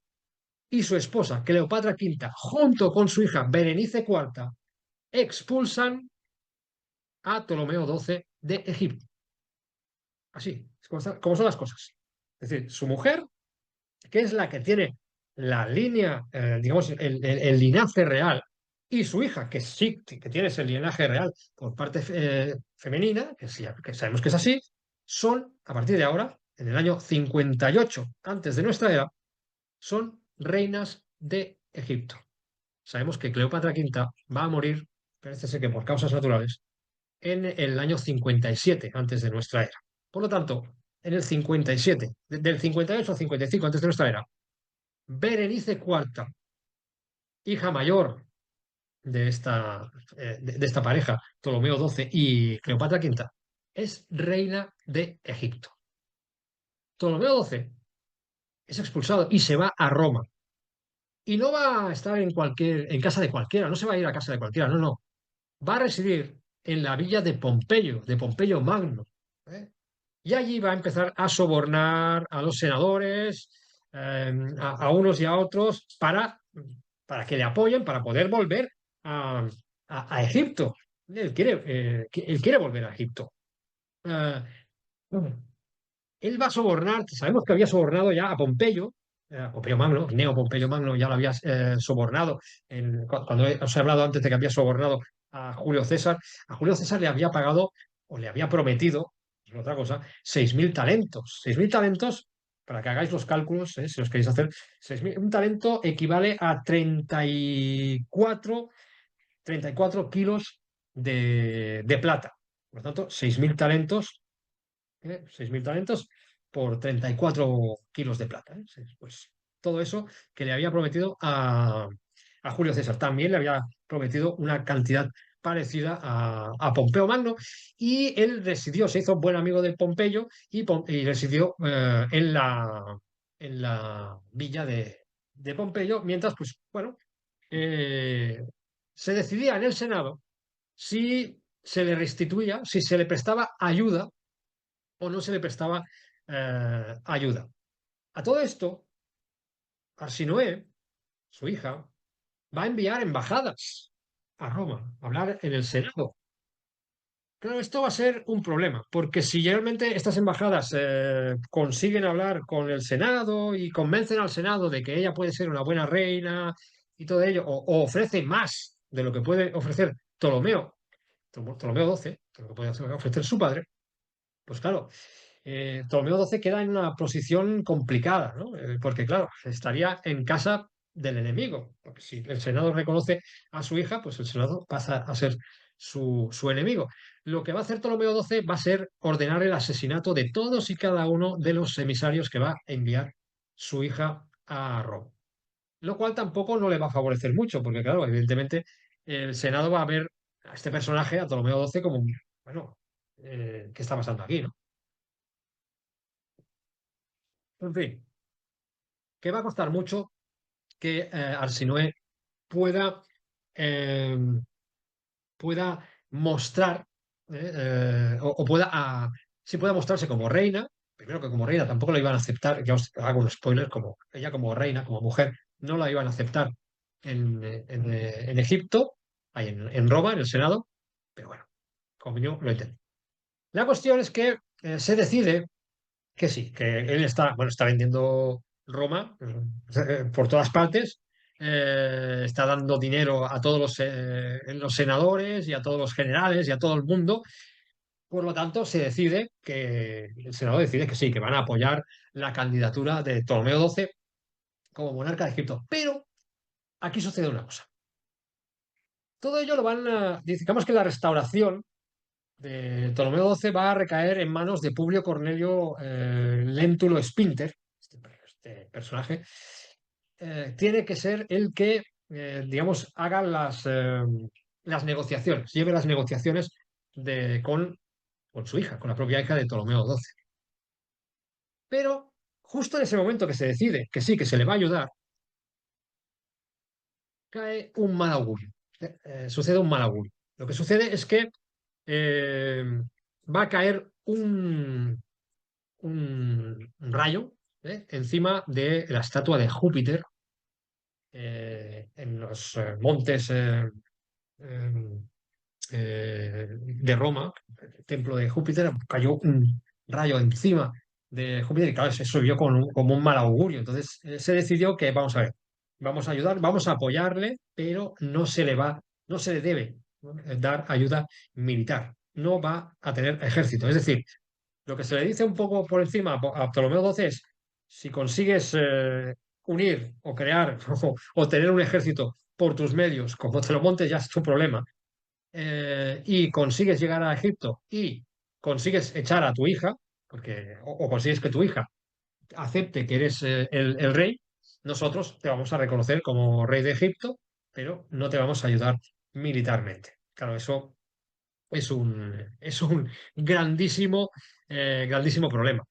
Y su esposa, Cleopatra V, junto con su hija Berenice IV, expulsan a Ptolomeo XII de Egipto. Así, es como son las cosas. Es decir, su mujer, que es la que tiene la línea, digamos, el linaje real, y su hija, que sí, que tiene ese linaje real por parte femenina, que sabemos que es así, son, a partir de ahora, en el año 58 antes de nuestra era, son reinas de Egipto. Sabemos que Cleopatra V va a morir, parece ser que por causas naturales, en el año 57 antes de nuestra era. Por lo tanto, en el 57, del 58 al 55 antes de nuestra era, Berenice IV, hija mayor de esta pareja, Ptolomeo XII y Cleopatra V, es reina de Egipto. Ptolomeo XII es expulsado y se va a Roma. Y no va a estar en casa de cualquiera, no se va a ir a casa de cualquiera, no, no. Va a residir en la villa de Pompeyo Magno. ¿Eh? Y allí va a empezar a sobornar a los senadores, a unos y a otros, para que le apoyen, para poder volver a, a Egipto. Él quiere volver a Egipto. Eh, Él va a sobornar, sabemos que había sobornado ya a Pompeyo, a Pompeyo Magno, Neo Pompeyo Magno ya lo había sobornado, cuando os he hablado antes de que había sobornado a Julio César. A Julio César le había pagado o le había prometido, es otra cosa, 6.000 talentos. 6.000 talentos, para que hagáis los cálculos, si os queréis hacer, 6.000, un talento equivale a 34 kilos de plata. Por lo tanto, 6.000 talentos 6.000 talentos por 34 kilos de plata. Pues todo eso que le había prometido a Julio César. También le había prometido una cantidad parecida a Pompeo Magno y él residió, se hizo buen amigo de Pompeyo y residió en la villa de Pompeyo, mientras, pues bueno, eh, se decidía en el Senado si se le restituía, si se le prestaba ayuda o no se le prestaba ayuda. A todo esto, Arsinoe, su hija, va a enviar embajadas a Roma, a hablar en el Senado. Claro, esto va a ser un problema, porque si realmente estas embajadas consiguen hablar con el Senado y convencen al Senado de que ella puede ser una buena reina y todo ello, o ofrece más de lo que puede ofrecer Ptolomeo XII, de lo que puede ofrecer su padre, pues claro, Ptolomeo XII queda en una posición complicada, ¿no? Porque claro, estaría en casa del enemigo. Porque si el Senado reconoce a su hija, pues el Senado pasa a ser su enemigo. Lo que va a hacer Ptolomeo XII va a ser ordenar el asesinato de todos y cada uno de los emisarios que va a enviar su hija a Roma. Lo cual tampoco no le va a favorecer mucho, porque claro, evidentemente el Senado va a ver a este personaje, a Ptolomeo XII, como, bueno, ¿qué está pasando aquí, no? En fin, que va a costar mucho que Arsinoe pueda, eh, pueda mostrar o pueda, si pueda mostrarse como reina. Primero que como reina tampoco la iban a aceptar, ya os hago un spoiler, como ella como reina, como mujer, no la iban a aceptar en Egipto, ahí en Roma, en el Senado, pero bueno, como mínimo lo intento. La cuestión es que se decide que sí, que él está, bueno, está vendiendo Roma por todas partes, está dando dinero a todos los senadores y a todos los generales y a todo el mundo, Por lo tanto, el Senado decide que sí, que van a apoyar la candidatura de Ptolomeo XII como monarca de Egipto. Pero aquí sucede una cosa. Todo ello lo van a, digamos que la restauración de Ptolomeo XII va a recaer en manos de Publio Cornelio Léntulo Spinter, este personaje, tiene que ser el que, digamos, haga las negociaciones, lleve las negociaciones con su hija, con la propia hija de Ptolomeo XII. Pero justo en ese momento que se decide que sí, que se le va a ayudar, cae un mal augurio. Sucede un mal augurio. Lo que sucede es que eh, va a caer un rayo encima de la estatua de Júpiter en los montes eh, de Roma, el templo de Júpiter, cayó un rayo encima de Júpiter y claro, eso vio como un mal augurio. Entonces se decidió que, vamos a ver, vamos a ayudar, vamos a apoyarle, pero no se le debe, ¿no? Dar ayuda militar. No va a tener ejército. Es decir, lo que se le dice un poco por encima a Ptolomeo XII es, si consigues unir o crear o tener un ejército por tus medios, como te lo montes ya es tu problema, y consigues llegar a Egipto y consigues echar a tu hija, o consigues que tu hija acepte que eres el rey, nosotros te vamos a reconocer como rey de Egipto, pero no te vamos a ayudar militarmente. Claro, eso es un grandísimo, grandísimo problema.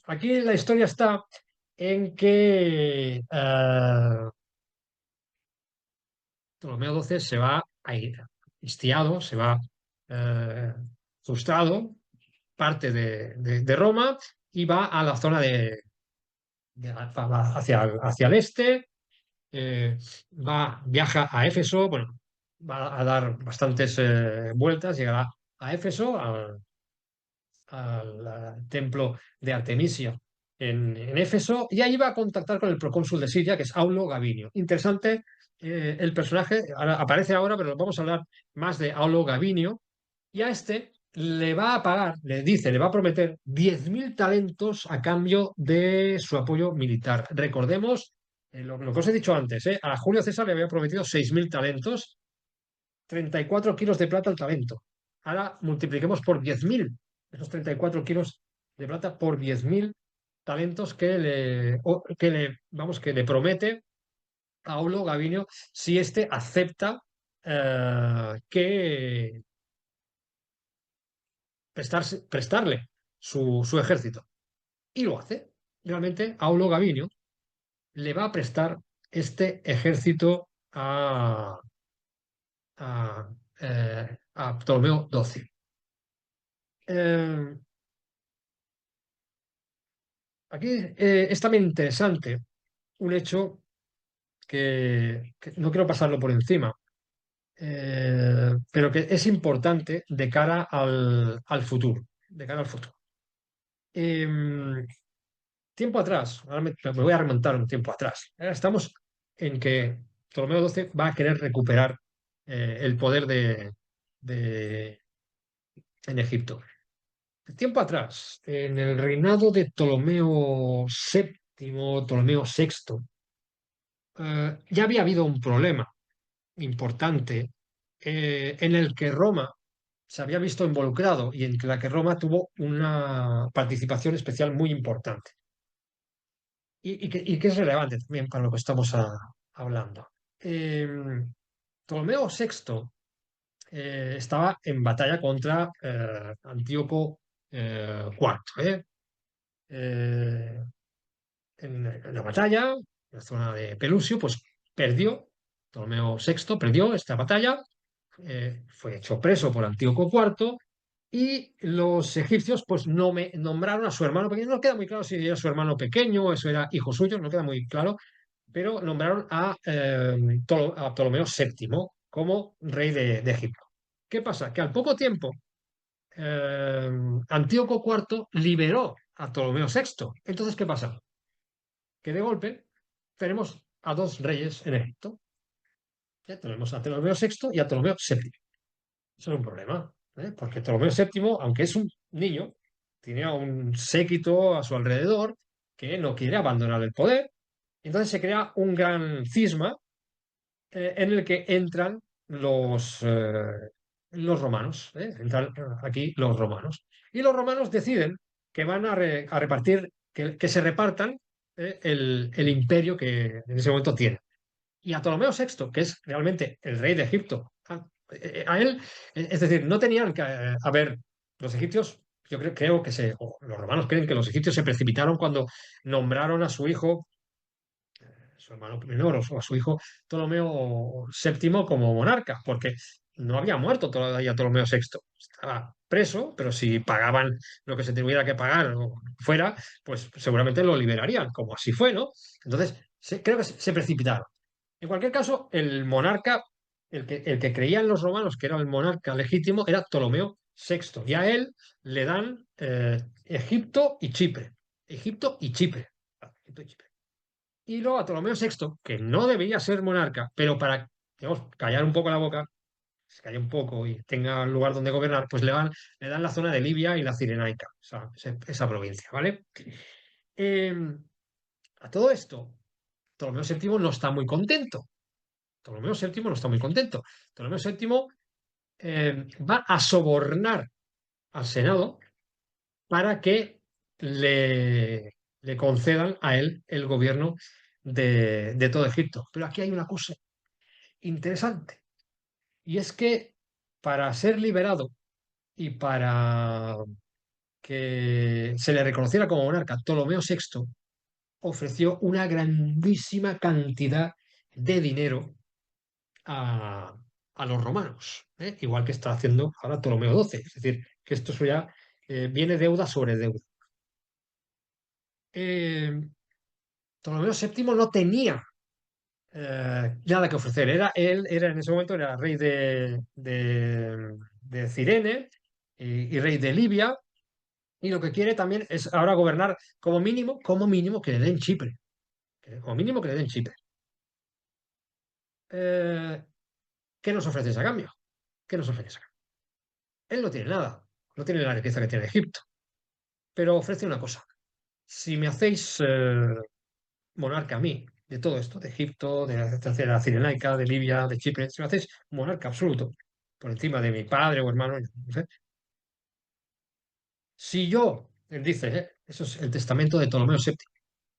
Aquí la historia está en que Ptolomeo XII se va a ir hastiado, se va eh, frustrado, parte de Roma y va a la zona hacia el este, eh, viaja a Éfeso, bueno, va a dar bastantes vueltas, llegará a Éfeso, al templo de Artemisia en Éfeso, y ahí va a contactar con el procónsul de Siria, que es Aulo Gabinio. Interesante el personaje, aparece ahora, pero vamos a hablar más de Aulo Gabinio, y a este le va a pagar, le dice, le va a prometer 10.000 talentos a cambio de su apoyo militar. Recordemos lo que os he dicho antes, a Julio César le había prometido 6.000 talentos, 34 kilos de plata al talento. Ahora multipliquemos por 10.000 esos 34 kilos de plata por 10.000 talentos que le promete a Aulo Gabinio si éste acepta que prestarle su ejército. Y lo hace. Realmente, Aulo Gabinio le va a prestar este ejército a Ptolomeo XII. Eh, Aquí es también interesante un hecho que no quiero pasarlo por encima, pero que es importante de cara al futuro. De cara al futuro. Em, Tiempo atrás, ahora me voy a remontar un tiempo atrás. Ahora estamos en que Ptolomeo XII va a querer recuperar el poder de- en Egipto. Tiempo atrás, en el reinado de Ptolomeo VII, Ptolomeo VI, ya había habido un problema importante en el que Roma se había visto involucrado y en la que Roma tuvo una participación especial muy importante y que es relevante también para lo que estamos hablando. Eh, Ptolomeo VI estaba en batalla contra Antíoco IV. Eh, en la batalla, en la zona de Pelusio, pues perdió, Ptolomeo VI perdió esta batalla, fue hecho preso por Antíoco IV y los egipcios pues nombraron a su hermano pequeño, no queda muy claro si era su hermano pequeño o eso era hijo suyo, no queda muy claro, pero nombraron a Ptolomeo VII como rey de Egipto. ¿Qué pasa? Que al poco tiempo eh, Antíoco IV liberó a Ptolomeo VI. Entonces, ¿qué pasa? Que de golpe tenemos a dos reyes en Egipto. Ya tenemos a Ptolomeo VI y a Ptolomeo VII. Eso es un problema. Porque Ptolomeo VII, aunque es un niño, tiene a un séquito a su alrededor que no quiere abandonar el poder. Entonces se crea un gran cisma en el que entran los romanos. Entran aquí los romanos. Y los romanos deciden que van a repartir, que se repartan el imperio que en ese momento tienen. Y a Ptolomeo VI, que es realmente el rey de Egipto, a él, es decir, no tenían que, a ver, los egipcios, yo creo que o los romanos creen que los egipcios se precipitaron cuando nombraron a su hijo, su hermano menor o a su hijo Ptolomeo VII como monarca, porque no había muerto todavía Ptolomeo VI. Estaba preso, pero si pagaban lo que se tuviera que pagar o fuera, pues seguramente lo liberarían, como así fue, ¿no? Entonces, creo que se precipitaron. En cualquier caso, el monarca, el que creían los romanos que era el monarca legítimo, era Ptolomeo VI. Y a él le dan Egipto y Chipre. Egipto y Chipre. Egipto y Chipre. Y luego a Ptolomeo VI, que no debería ser monarca, pero para, digamos, callar un poco la boca, se calle un poco y tenga un lugar donde gobernar, pues le dan la zona de Libia y la Cirenaica, esa provincia, ¿vale? Eh, a todo esto, Ptolomeo VII no está muy contento. Ptolomeo VII no está muy contento. Ptolomeo VII va a sobornar al Senado para que le concedan a él el gobierno de todo Egipto. Pero aquí hay una cosa interesante, y es que para ser liberado y para que se le reconociera como monarca, Ptolomeo VI ofreció una grandísima cantidad de dinero a, a los romanos, igual que está haciendo ahora Ptolomeo XII. Es decir, que esto ya viene deuda sobre deuda. Eh, Ptolomeo VII no tenía nada que ofrecer. Él era en ese momento era rey de Cirene y rey de Libia, y lo que quiere también es ahora gobernar como mínimo que le den Chipre. Como mínimo que le den Chipre. Eh, ¿Qué nos ofrece a cambio? ¿Qué nos ofrece a cambio? Él no tiene nada, no tiene la riqueza que tiene Egipto, pero ofrece una cosa. Si me hacéis monarca a mí de todo esto, de Egipto, de la Cirenaica, de Libia, de Chipre, si me hacéis monarca absoluto, por encima de mi padre o hermano, no sé, si yo, él dice, eso es el testamento de Ptolomeo VII,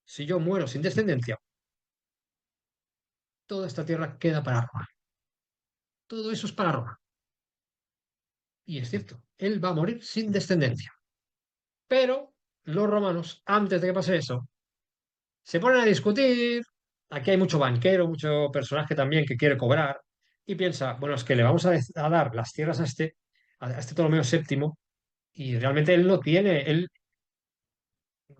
si yo muero sin descendencia, toda esta tierra queda para Roma. Todo eso es para Roma. Y es cierto, él va a morir sin descendencia. Pero los romanos, antes de que pase eso, se ponen a discutir. Aquí hay mucho banquero, mucho personaje también que quiere cobrar y piensa, bueno, es que le vamos a dar las tierras a este Ptolomeo VII, y realmente él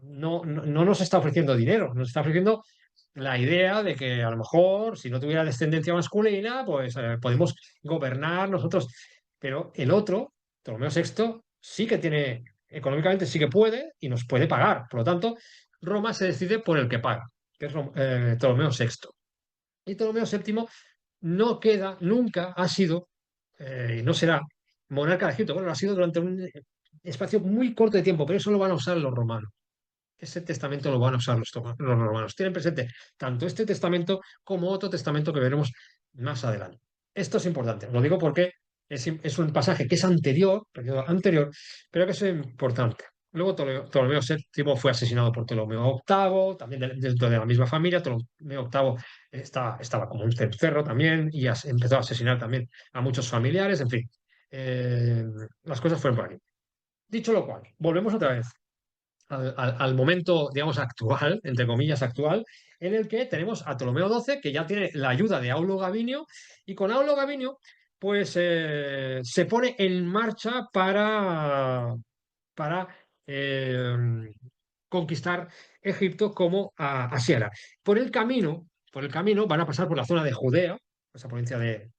no nos está ofreciendo dinero, nos está ofreciendo la idea de que a lo mejor si no tuviera descendencia masculina, pues podemos gobernar nosotros. Pero el otro, Ptolomeo VI, sí que tiene, económicamente sí que puede y nos puede pagar. Por lo tanto, Roma se decide por el que paga, que es Ptolomeo VI. Y Ptolomeo VII no queda, nunca ha sido, y no será monarca de Egipto. Bueno, lo ha sido durante un espacio muy corto de tiempo, pero eso lo van a usar los romanos. Ese testamento lo van a usar los romanos. Tienen presente tanto este testamento como otro testamento que veremos más adelante. Esto es importante. Lo digo porque es un pasaje que es anterior, periodo anterior, pero que es importante. Luego Ptolomeo VII fue asesinado por Ptolomeo VIII, también dentro de la misma familia. Ptolomeo VIII estaba como un cencerro también y empezó a asesinar también a muchos familiares. En fin, las cosas fueron por aquí. Dicho lo cual, volvemos otra vez al momento, digamos, actual, entre comillas, actual, en el que tenemos a Ptolomeo XII, que ya tiene la ayuda de Aulo Gabinio, y con Aulo Gabinio, pues se pone en marcha para eh, conquistar Egipto como así era. Por el camino van a pasar por la zona de Judea, esa provincia de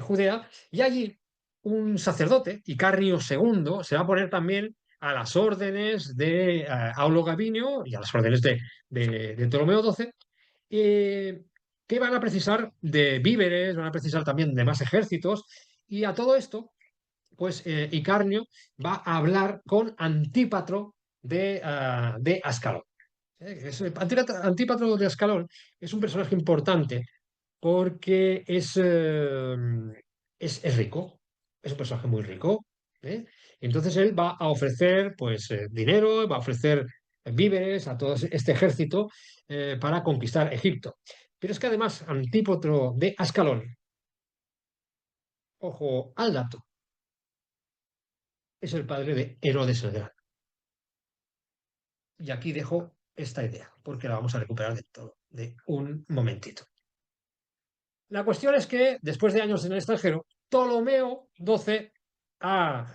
Judea, y allí un sacerdote, Icarnio II, se va a poner también a las órdenes de Aulo Gabinio y a las órdenes de Ptolomeo XII, eh, que van a precisar de víveres, van a precisar también de más ejércitos, y a todo esto pues Icarnio va a hablar con Antípatro de Ascalón. Antípatro de Ascalón es un personaje importante porque es rico, es un personaje muy rico. ¿Eh? Entonces él va a ofrecer pues, dinero, va a ofrecer víveres a todo este ejército para conquistar Egipto. Pero es que además Antípatro de Ascalón, ojo al dato, es el padre de Herodes el Grande. Y aquí dejo esta idea, porque la vamos a recuperar de todo, de un momentito. La cuestión es que después de años en el extranjero, Ptolomeo XII ha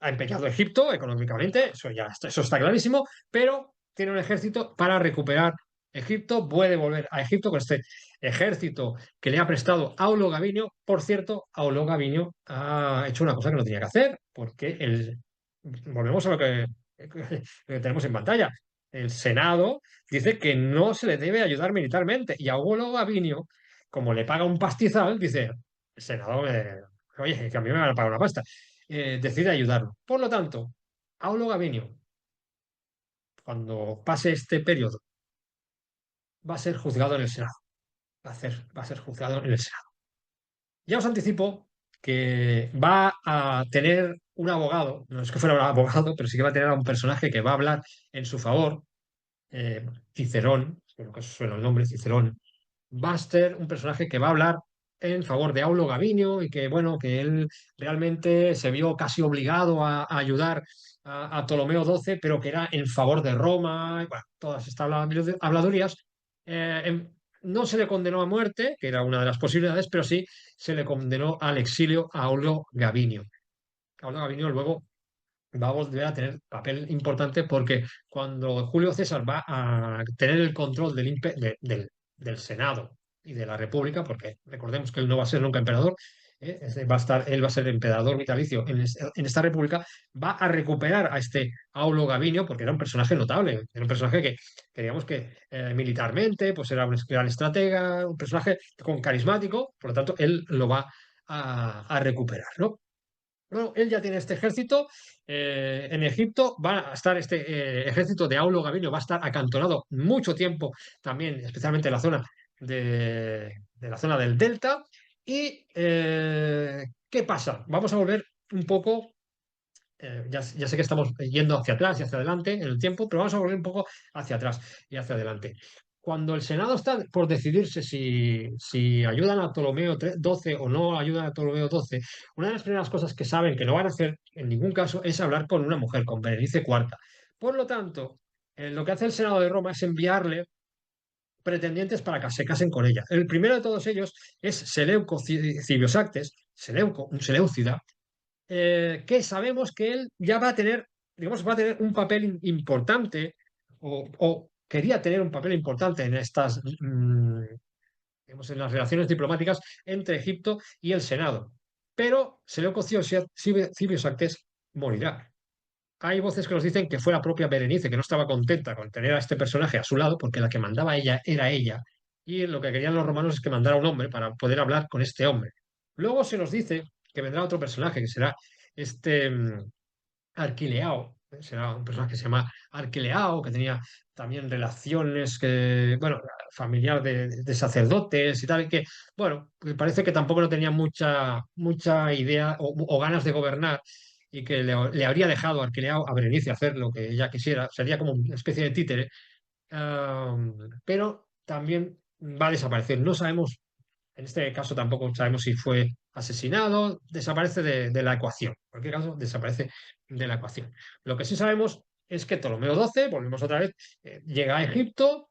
empeñado a Egipto económicamente, eso está clarísimo, pero tiene un ejército para recuperar Egipto, puede volver a Egipto con este ejército que le ha prestado Aulo Gabinio. Por cierto, Aulo Gabinio ha hecho una cosa que no tenía que hacer, porque volvemos a lo que tenemos en pantalla. El Senado dice que no se le debe ayudar militarmente y Aulo Gabinio, como le paga un pastizal, dice, el senador, oye, que a mí me van a pagar una pasta, decide ayudarlo. Por lo tanto, Aulo Gabinio, cuando pase este periodo, va a ser juzgado en el Senado. Va a ser juzgado en el Senado. Ya os anticipo que va a tener un abogado, no es que fuera un abogado, pero sí que va a tener a un personaje que va a hablar en su favor, Cicerón, espero que os suene el nombre, Cicerón, va a ser un personaje que va a hablar en favor de Aulo Gabinio y que, bueno, que él realmente se vio casi obligado a ayudar a Ptolomeo XII, pero que era en favor de Roma, y, bueno, todas estas habladurías. No se le condenó a muerte, que era una de las posibilidades, pero sí se le condenó al exilio a Aulo Gabinio. Aulo Gabinio luego va a volver a tener papel importante porque cuando Julio César va a tener el control del Senado y de la República, porque recordemos que él no va a ser nunca emperador, él va a ser emperador vitalicio en esta República, va a recuperar a este Aulo Gabinio porque era un personaje notable, era un personaje que digamos que militarmente pues era un gran estratega, un personaje con carismático, por lo tanto él lo va a recuperar, ¿no? Bueno, él ya tiene este ejército. En Egipto va a estar este ejército de Aulo Gabinio, va a estar acantonado mucho tiempo también, especialmente en la zona de la zona del Delta. ¿Y qué pasa? Vamos a volver un poco. Ya sé que estamos yendo hacia atrás y hacia adelante en el tiempo, pero vamos a volver un poco hacia atrás y hacia adelante. Cuando el Senado está por decidirse si ayudan a Ptolomeo XII o no ayudan a Ptolomeo XII, una de las primeras cosas que saben que no van a hacer en ningún caso es hablar con una mujer, con Berenice IV. Por lo tanto, lo que hace el Senado de Roma es enviarle pretendientes para que se casen con ella. El primero de todos ellos es Seleuco Cibiosactes, un Seleucida, que sabemos que él ya va a tener, digamos, va a tener un papel importante o quería tener un papel importante en estas, digamos, en las relaciones diplomáticas entre Egipto y el Senado. Pero Seleuco Cibiosactes morirá. Hay voces que nos dicen que fue la propia Berenice que no estaba contenta con tener a este personaje a su lado, porque la que mandaba ella era ella, y lo que querían los romanos es que mandara un hombre para poder hablar con este hombre. Luego se nos dice que vendrá otro personaje, que será este Arquileao, será un personaje que se llama Arquileao, que tenía también relaciones que, bueno, familiar de sacerdotes y tal, y que, bueno, que parece que tampoco no tenía mucha idea o ganas de gobernar y que le habría dejado Arquileao a Berenice hacer lo que ella quisiera, sería como una especie de títere, pero también va a desaparecer. No sabemos en este caso tampoco sabemos si fue asesinado, desaparece de la ecuación. En cualquier caso, desaparece de la ecuación. Lo que sí sabemos es que Ptolomeo XII, volvemos otra vez, llega a Egipto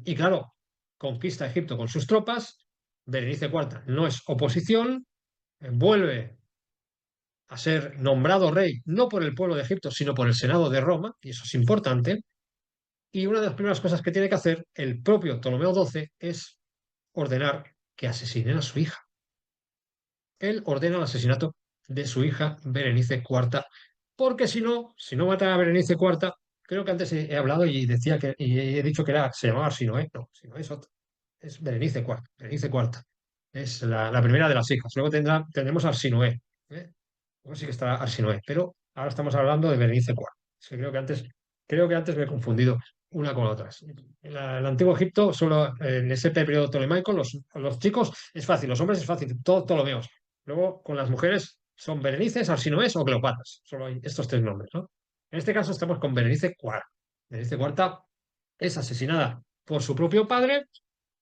y claro, conquista Egipto con sus tropas. Berenice IV no es oposición, vuelve a ser nombrado rey no por el pueblo de Egipto, sino por el Senado de Roma, y eso es importante. Y una de las primeras cosas que tiene que hacer el propio Ptolomeo XII es ordenar que asesinen a su hija. Él ordena el asesinato de su hija Berenice IV, porque si no matan a Berenice IV, creo que antes he hablado y decía y he dicho que se llamaba Arsinoe, no, Arsinoe es otra, es Berenice IV, Berenice IV, es la primera de las hijas. Luego tendremos a Arsinoe. ¿eh? Luego sí que está Arsinoe, pero ahora estamos hablando de Berenice IV. Es que creo que antes me he confundido una con la otra. En el antiguo Egipto, solo en ese periodo tolemaico, los chicos es fácil, los hombres es fácil, todos Ptolomeos. Luego, con las mujeres son Berenices, Arsinoes o Cleopatras. Solo hay estos tres nombres, ¿no? En este caso estamos con Berenice IV. Berenice IV es asesinada por su propio padre,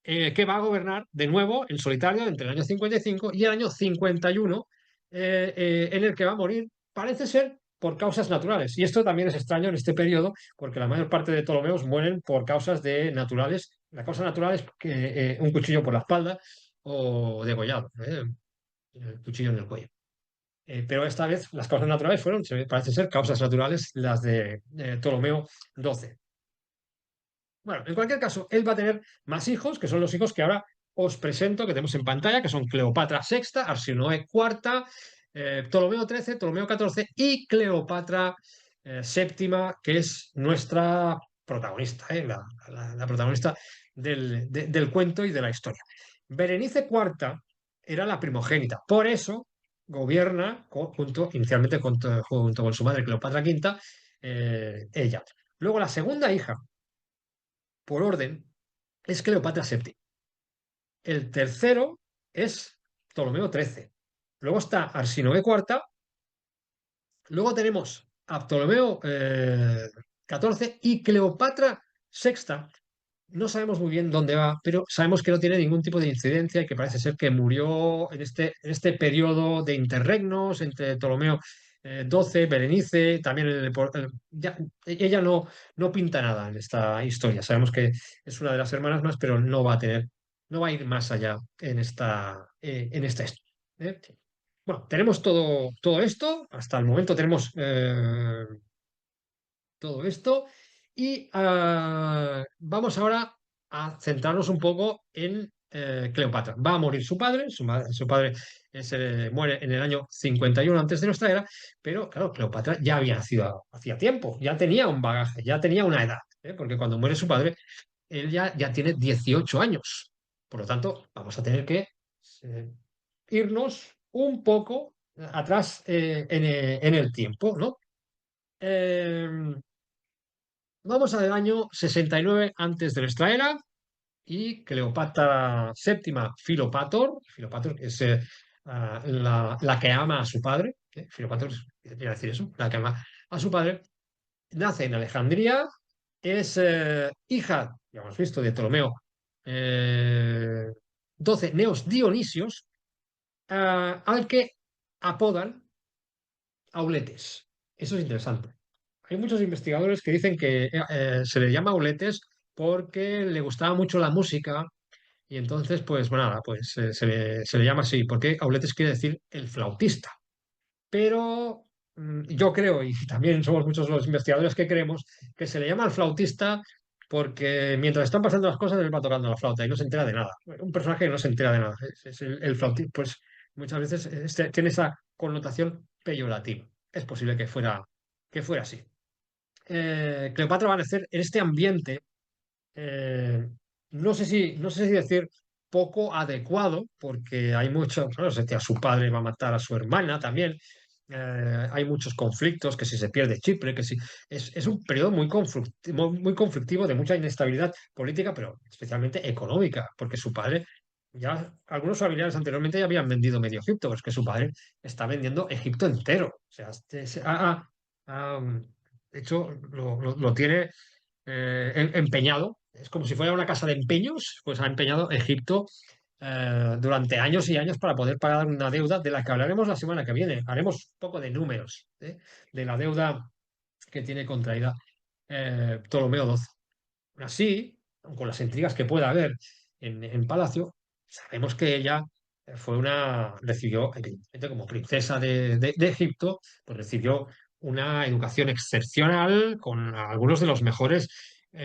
que va a gobernar de nuevo en solitario entre el año 55 y el año 51, en el que va a morir, parece ser, por causas naturales. Y esto también es extraño en este periodo, porque la mayor parte de Ptolomeos mueren por causas de naturales. La causa natural es que, un cuchillo por la espalda o degollado, el cuchillo en el cuello. Pero esta vez las causas naturales fueron, parece ser, causas naturales las de Ptolomeo XII. Bueno, en cualquier caso, él va a tener más hijos, que son los hijos que ahora os presento, que tenemos en pantalla, que son Cleopatra sexta, Arsinoe cuarta, Ptolomeo XIII, Ptolomeo XIV y Cleopatra séptima, que es nuestra protagonista, la protagonista del cuento y de la historia. Berenice cuarta era la primogénita, por eso gobierna inicialmente junto con su madre Cleopatra quinta, ella. Luego la segunda hija, por orden, es Cleopatra séptima. El tercero es Ptolomeo XIII. Luego está Arsinoe cuarta. Luego tenemos a Ptolomeo XIV y Cleopatra sexta. No sabemos muy bien dónde va, pero sabemos que no tiene ningún tipo de incidencia y que parece ser que murió en este periodo de interregnos entre Ptolomeo XII, Berenice, también ella no pinta nada en esta historia. Sabemos que es una de las hermanas más, pero no va a ir más allá en esta historia. ¿eh? Bueno, tenemos todo esto, hasta el momento tenemos todo esto. Y vamos ahora a centrarnos un poco en Cleopatra. Va a morir su padre, su padre muere en el año 51 antes de nuestra era, pero claro, Cleopatra ya había nacido hacía tiempo, ya tenía un bagaje, ya tenía una edad, porque cuando muere su padre, él ya tiene 18 años. Por lo tanto, vamos a tener que eh, irnos un poco atrás en el tiempo, ¿no? Eh, Vamos al año 69 antes de nuestra era y Cleopatra séptima Filopator es la que ama a su padre, Filopator quiere decir eso, la que ama a su padre, nace en Alejandría, es hija, ya hemos visto, de Ptolomeo 12 Neos Dionisios, al que apodan Auletes. Eso es interesante. Hay muchos investigadores que dicen que se le llama Auletes porque le gustaba mucho la música y entonces, pues bueno, nada, pues se le llama así, porque Auletes quiere decir el flautista. Pero yo creo, y también somos muchos los investigadores que creemos, que se le llama al flautista porque mientras están pasando las cosas él va tocando la flauta y no se entera de nada. Un personaje que no se entera de nada. Es el flautista, pues muchas veces tiene esa connotación peyorativa. Es posible que fuera así. Cleopatra va a nacer en este ambiente, eh, no sé si decir poco adecuado, porque hay mucho, claro, a su padre va a matar a su hermana también, hay muchos conflictos, que si se pierde Chipre, que si es un periodo muy conflictivo, de mucha inestabilidad política, pero especialmente económica, porque su padre, ya algunos familiares anteriormente ya habían vendido medio Egipto, pero es que su padre está vendiendo Egipto entero. O sea, de hecho, lo tiene empeñado. Es como si fuera una casa de empeños, pues ha empeñado Egipto durante años y años para poder pagar una deuda de la que hablaremos la semana que viene. Haremos un poco de números de la deuda que tiene contraída Ptolomeo XII. Así, con las intrigas que pueda haber en Palacio, sabemos que ella recibió, evidentemente, como princesa de Egipto, pues recibió una educación excepcional con algunos de los mejores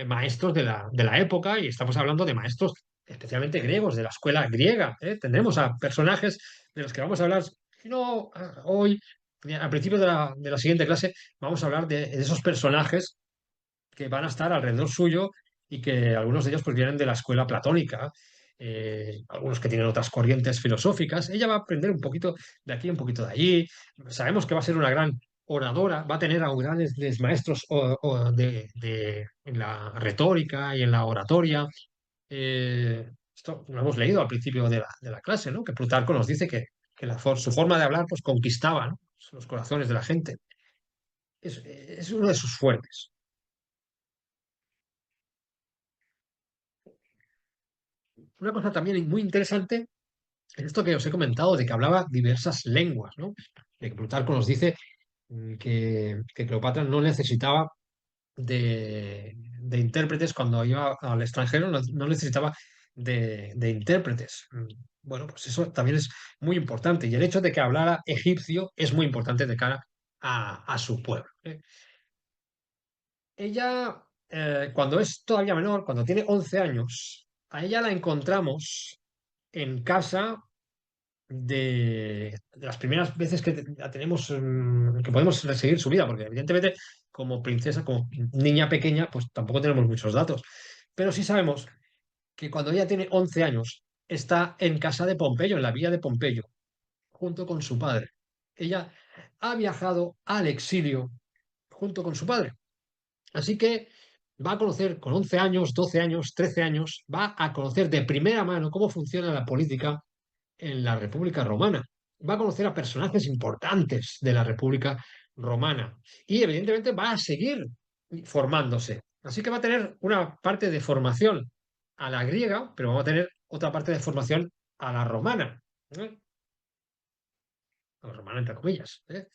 maestros de la época, y estamos hablando de maestros especialmente griegos, de la escuela griega. Tendremos a personajes de los que vamos a hablar, si no hoy, al principio de la siguiente clase, vamos a hablar de esos personajes que van a estar alrededor suyo y que algunos de ellos pues vienen de la escuela platónica. algunos que tienen otras corrientes filosóficas. Ella va a aprender un poquito de aquí, un poquito de allí. Sabemos que va a ser una gran oradora, va a tener a grandes maestros en la retórica y en la oratoria. Esto lo hemos leído al principio de la clase, ¿no? Que Plutarco nos dice que su forma de hablar pues, conquistaba, ¿no? Los corazones de la gente. Es uno de sus fuertes. Una cosa también muy interesante es esto que os he comentado, de que hablaba diversas lenguas, ¿no? De que Plutarco nos dice que Cleopatra no necesitaba de intérpretes cuando iba al extranjero, no necesitaba de intérpretes. Bueno, pues eso también es muy importante. Y el hecho de que hablara egipcio es muy importante de cara a su pueblo, ¿eh? Ella, cuando es todavía menor, cuando tiene 11 años, a ella la encontramos en casa de las primeras veces que la tenemos, que podemos seguir su vida, porque evidentemente como princesa, como niña pequeña, pues tampoco tenemos muchos datos. Pero sí sabemos que cuando ella tiene 11 años, está en casa de Pompeyo, en la villa de Pompeyo, junto con su padre. Ella ha viajado al exilio junto con su padre. Así que va a conocer con 11 años, 12 años, 13 años, va a conocer de primera mano cómo funciona la política en la República Romana. Va a conocer a personajes importantes de la República Romana y evidentemente va a seguir formándose. Así que va a tener una parte de formación a la griega, pero va a tener otra parte de formación a la romana, ¿eh? A la romana entre comillas, ¿eh?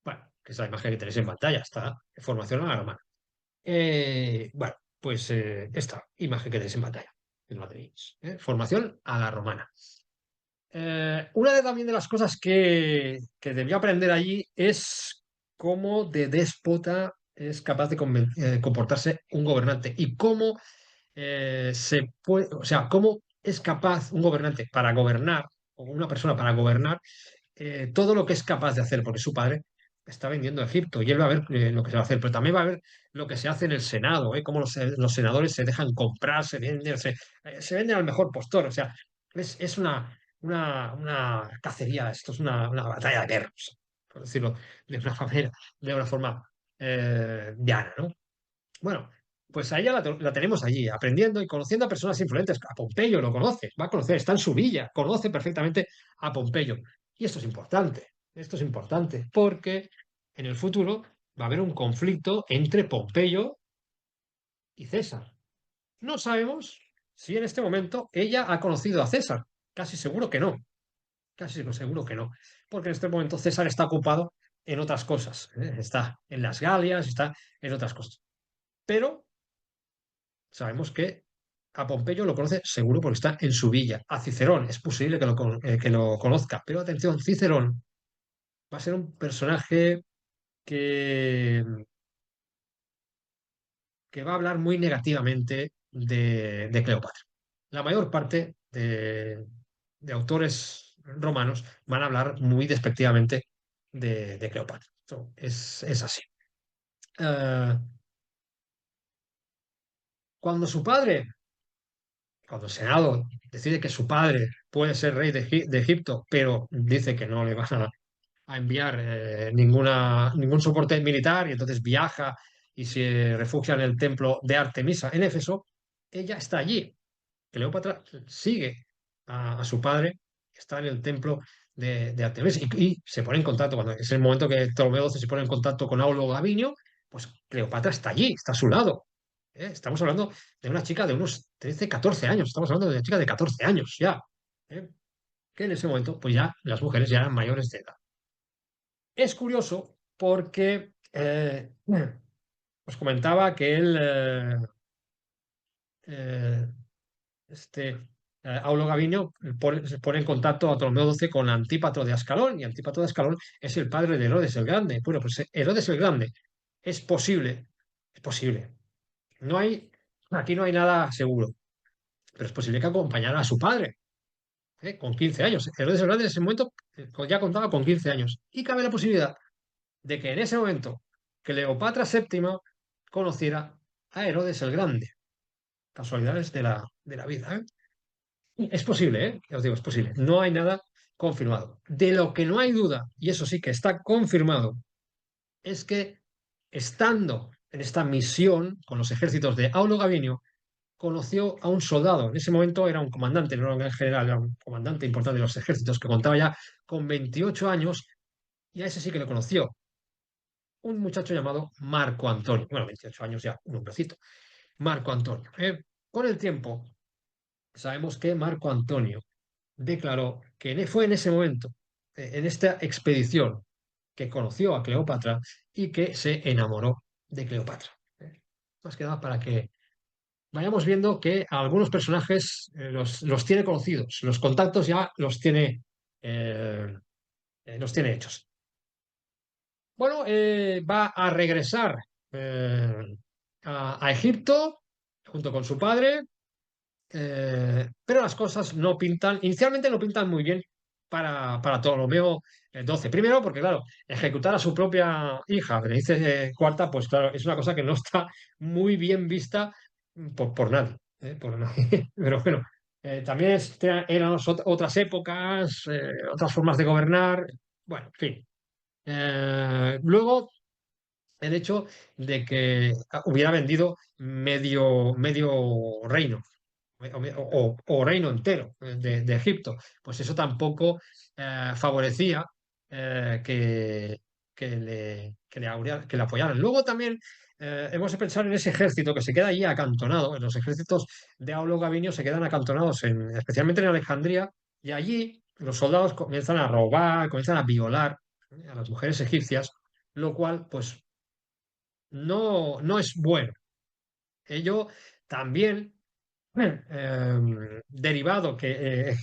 Bueno, que es la imagen que tenéis en pantalla, está formación a la romana. Bueno, pues esta imagen que tenéis en pantalla, que no la tenéis, ¿eh? Formación a la romana. Una también de las cosas que debió aprender allí es cómo de déspota es capaz de comportarse un gobernante y cómo se puede, o sea, cómo es capaz un gobernante para gobernar, o una persona para gobernar, todo lo que es capaz de hacer, porque su padre está vendiendo Egipto y él va a ver lo que se va a hacer, pero también va a ver lo que se hace en el Senado, cómo los senadores se dejan comprar, se venden al mejor postor, o sea, es una cacería, esto es una batalla de perros, por decirlo de una manera, de una forma llana, ¿no? Bueno, pues a ella la tenemos allí, aprendiendo y conociendo a personas influentes. A Pompeyo lo conoce, va a conocer, está en su villa, conoce perfectamente a Pompeyo. Y esto es importante, porque en el futuro va a haber un conflicto entre Pompeyo y César. No sabemos si en este momento ella ha conocido a César. Casi seguro que no, casi seguro que no, porque en este momento César está ocupado en otras cosas, ¿eh? Está en las Galias, está en otras cosas. Pero sabemos que a Pompeyo lo conoce seguro porque está en su villa. A Cicerón es posible que lo conozca, pero atención, Cicerón va a ser un personaje que, que va a hablar muy negativamente de Cleopatra. La mayor parte de autores romanos van a hablar muy despectivamente de Cleopatra. Es así. Eh, cuando su padre, cuando el Senado decide que su padre puede ser rey de Egipto, pero dice que no le van a enviar ningún soporte militar y entonces viaja y se refugia en el templo de Artemisa en Éfeso, ella está allí. Cleopatra sigue a su padre, está en el templo de Artemisa y se pone en contacto, cuando es el momento que Ptolomeo XII se pone en contacto con Aulo Gavinio, pues Cleopatra está allí, está a su lado. Estamos hablando de una chica de unos 13 14 años, estamos hablando de una chica de 14 años ya, ¿eh? Que en ese momento pues ya las mujeres ya eran mayores de edad. Es curioso porque os comentaba que eh, este, Aulo Gabinio se pone en contacto a Ptolomeo XII con Antípatro de Ascalón, y Antípatro de Ascalón es el padre de Herodes el Grande. Bueno, pues Herodes el Grande es posible. No hay, aquí no hay nada seguro, pero es posible que acompañara a su padre, con 15 años. Herodes el Grande en ese momento ya contaba con 15 años. Y cabe la posibilidad de que en ese momento Cleopatra VII conociera a Herodes el Grande. Casualidades de la vida, ¿eh? Es posible, ¿eh? Ya os digo, es posible. No hay nada confirmado. De lo que no hay duda, y eso sí que está confirmado, es que estando en esta misión con los ejércitos de Aulo Gabinio, conoció a un soldado. En ese momento era un comandante, no era un general, era un comandante importante de los ejércitos que contaba ya con 28 años y a ese sí que lo conoció. Un muchacho llamado Marco Antonio. Bueno, 28 años ya, un hombrecito. Marco Antonio. Con el tiempo, sabemos que Marco Antonio declaró que fue en ese momento, en esta expedición, que conoció a Cleopatra y que se enamoró de Cleopatra. Más que nada para que vayamos viendo que a algunos personajes los tiene conocidos, los contactos ya eh, los tiene hechos. Bueno, va a regresar eh, a Egipto junto con su padre, pero las cosas no pintan, inicialmente no pintan muy bien para Ptolomeo XII. Primero, porque claro, ejecutar a su propia hija, Berenice cuarta, pues claro, es una cosa que no está muy bien vista por nadie, por nadie. Pero bueno, también eran otras épocas, otras formas de gobernar, bueno, en fin. Luego, el hecho de que hubiera vendido medio reino o reino entero de Egipto, pues eso tampoco favorecía que le apoyaran. Luego también hemos de pensar en ese ejército que se queda allí acantonado, en los ejércitos de Aulo Gabinio se quedan acantonados, especialmente en Alejandría, y allí los soldados comienzan a robar, comienzan a violar a las mujeres egipcias, lo cual pues no es bueno. Ello también derivado que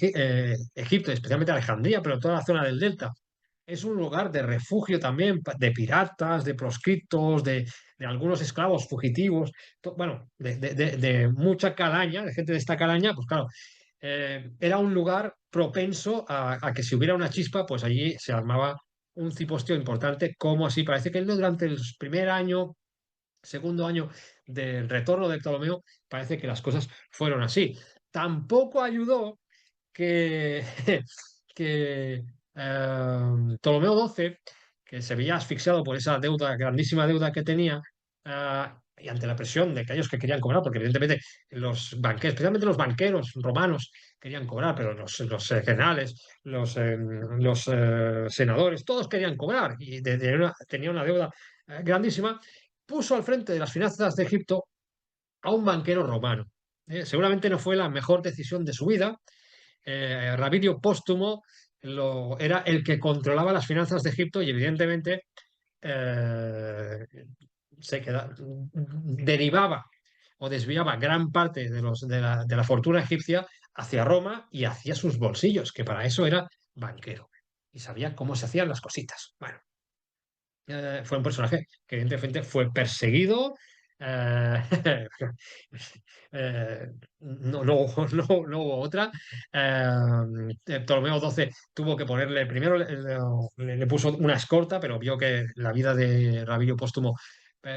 Egipto, especialmente Alejandría, pero toda la zona del delta, es un lugar de refugio también de piratas, de proscriptos, de algunos esclavos fugitivos, bueno, de mucha calaña, de gente de esta calaña, pues claro, era un lugar propenso a que si hubiera una chispa, pues allí se armaba un cipostio importante, como así parece que durante el primer año, segundo año del retorno de Ptolomeo, parece que las cosas fueron así. Tampoco ayudó que, que Ptolomeo XII, que se veía asfixiado por esa deuda, grandísima deuda que tenía, y ante la presión de aquellos que querían cobrar, porque evidentemente los banqueros, especialmente los banqueros romanos, querían cobrar, pero los generales, los senadores, todos querían cobrar y tenía una deuda grandísima, puso al frente de las finanzas de Egipto a un banquero romano. Seguramente no fue la mejor decisión de su vida. Rabirio Póstumo era el que controlaba las finanzas de Egipto y evidentemente eh, derivaba o desviaba gran parte de la fortuna egipcia hacia Roma y hacia sus bolsillos, que para eso era banquero y sabía cómo se hacían las cositas. Bueno, fue un personaje que evidentemente fue perseguido. eh, no hubo otra. Ptolomeo XII tuvo que ponerle, primero le puso una escorta, pero vio que la vida de Rabillo Póstumo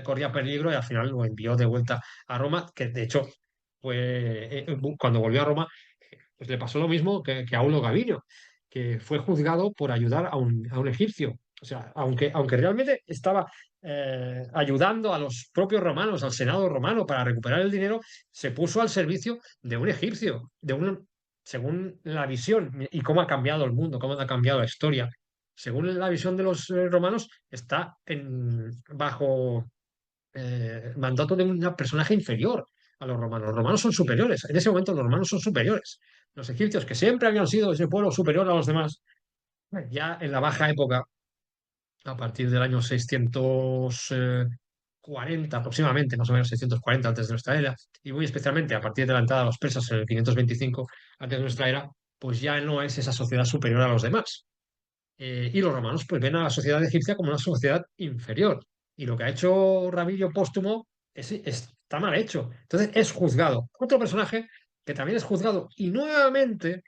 corría peligro y al final lo envió de vuelta a Roma, que de hecho cuando volvió a Roma, pues le pasó lo mismo que a Aulo Gabinio, que fue juzgado por ayudar a un egipcio. O sea, aunque realmente estaba ayudando a los propios romanos, al Senado romano, para recuperar el dinero, se puso al servicio de un egipcio, según la visión y cómo ha cambiado el mundo, cómo ha cambiado la historia. Según la visión de los romanos, está bajo mandato de un personaje inferior a los romanos. Los romanos son superiores. En ese momento los romanos son superiores. Los egipcios, que siempre habían sido ese pueblo superior a los demás, ya en la baja época, a partir del año 640 aproximadamente, más o menos 640 antes de nuestra era, y muy especialmente a partir de la entrada de los persas en el 525 antes de nuestra era, pues ya no es esa sociedad superior a los demás. Y los romanos pues ven a la sociedad egipcia como una sociedad inferior. Y lo que ha hecho Rabilio Póstumo está mal hecho. Entonces es juzgado. Otro personaje que también es juzgado y nuevamente,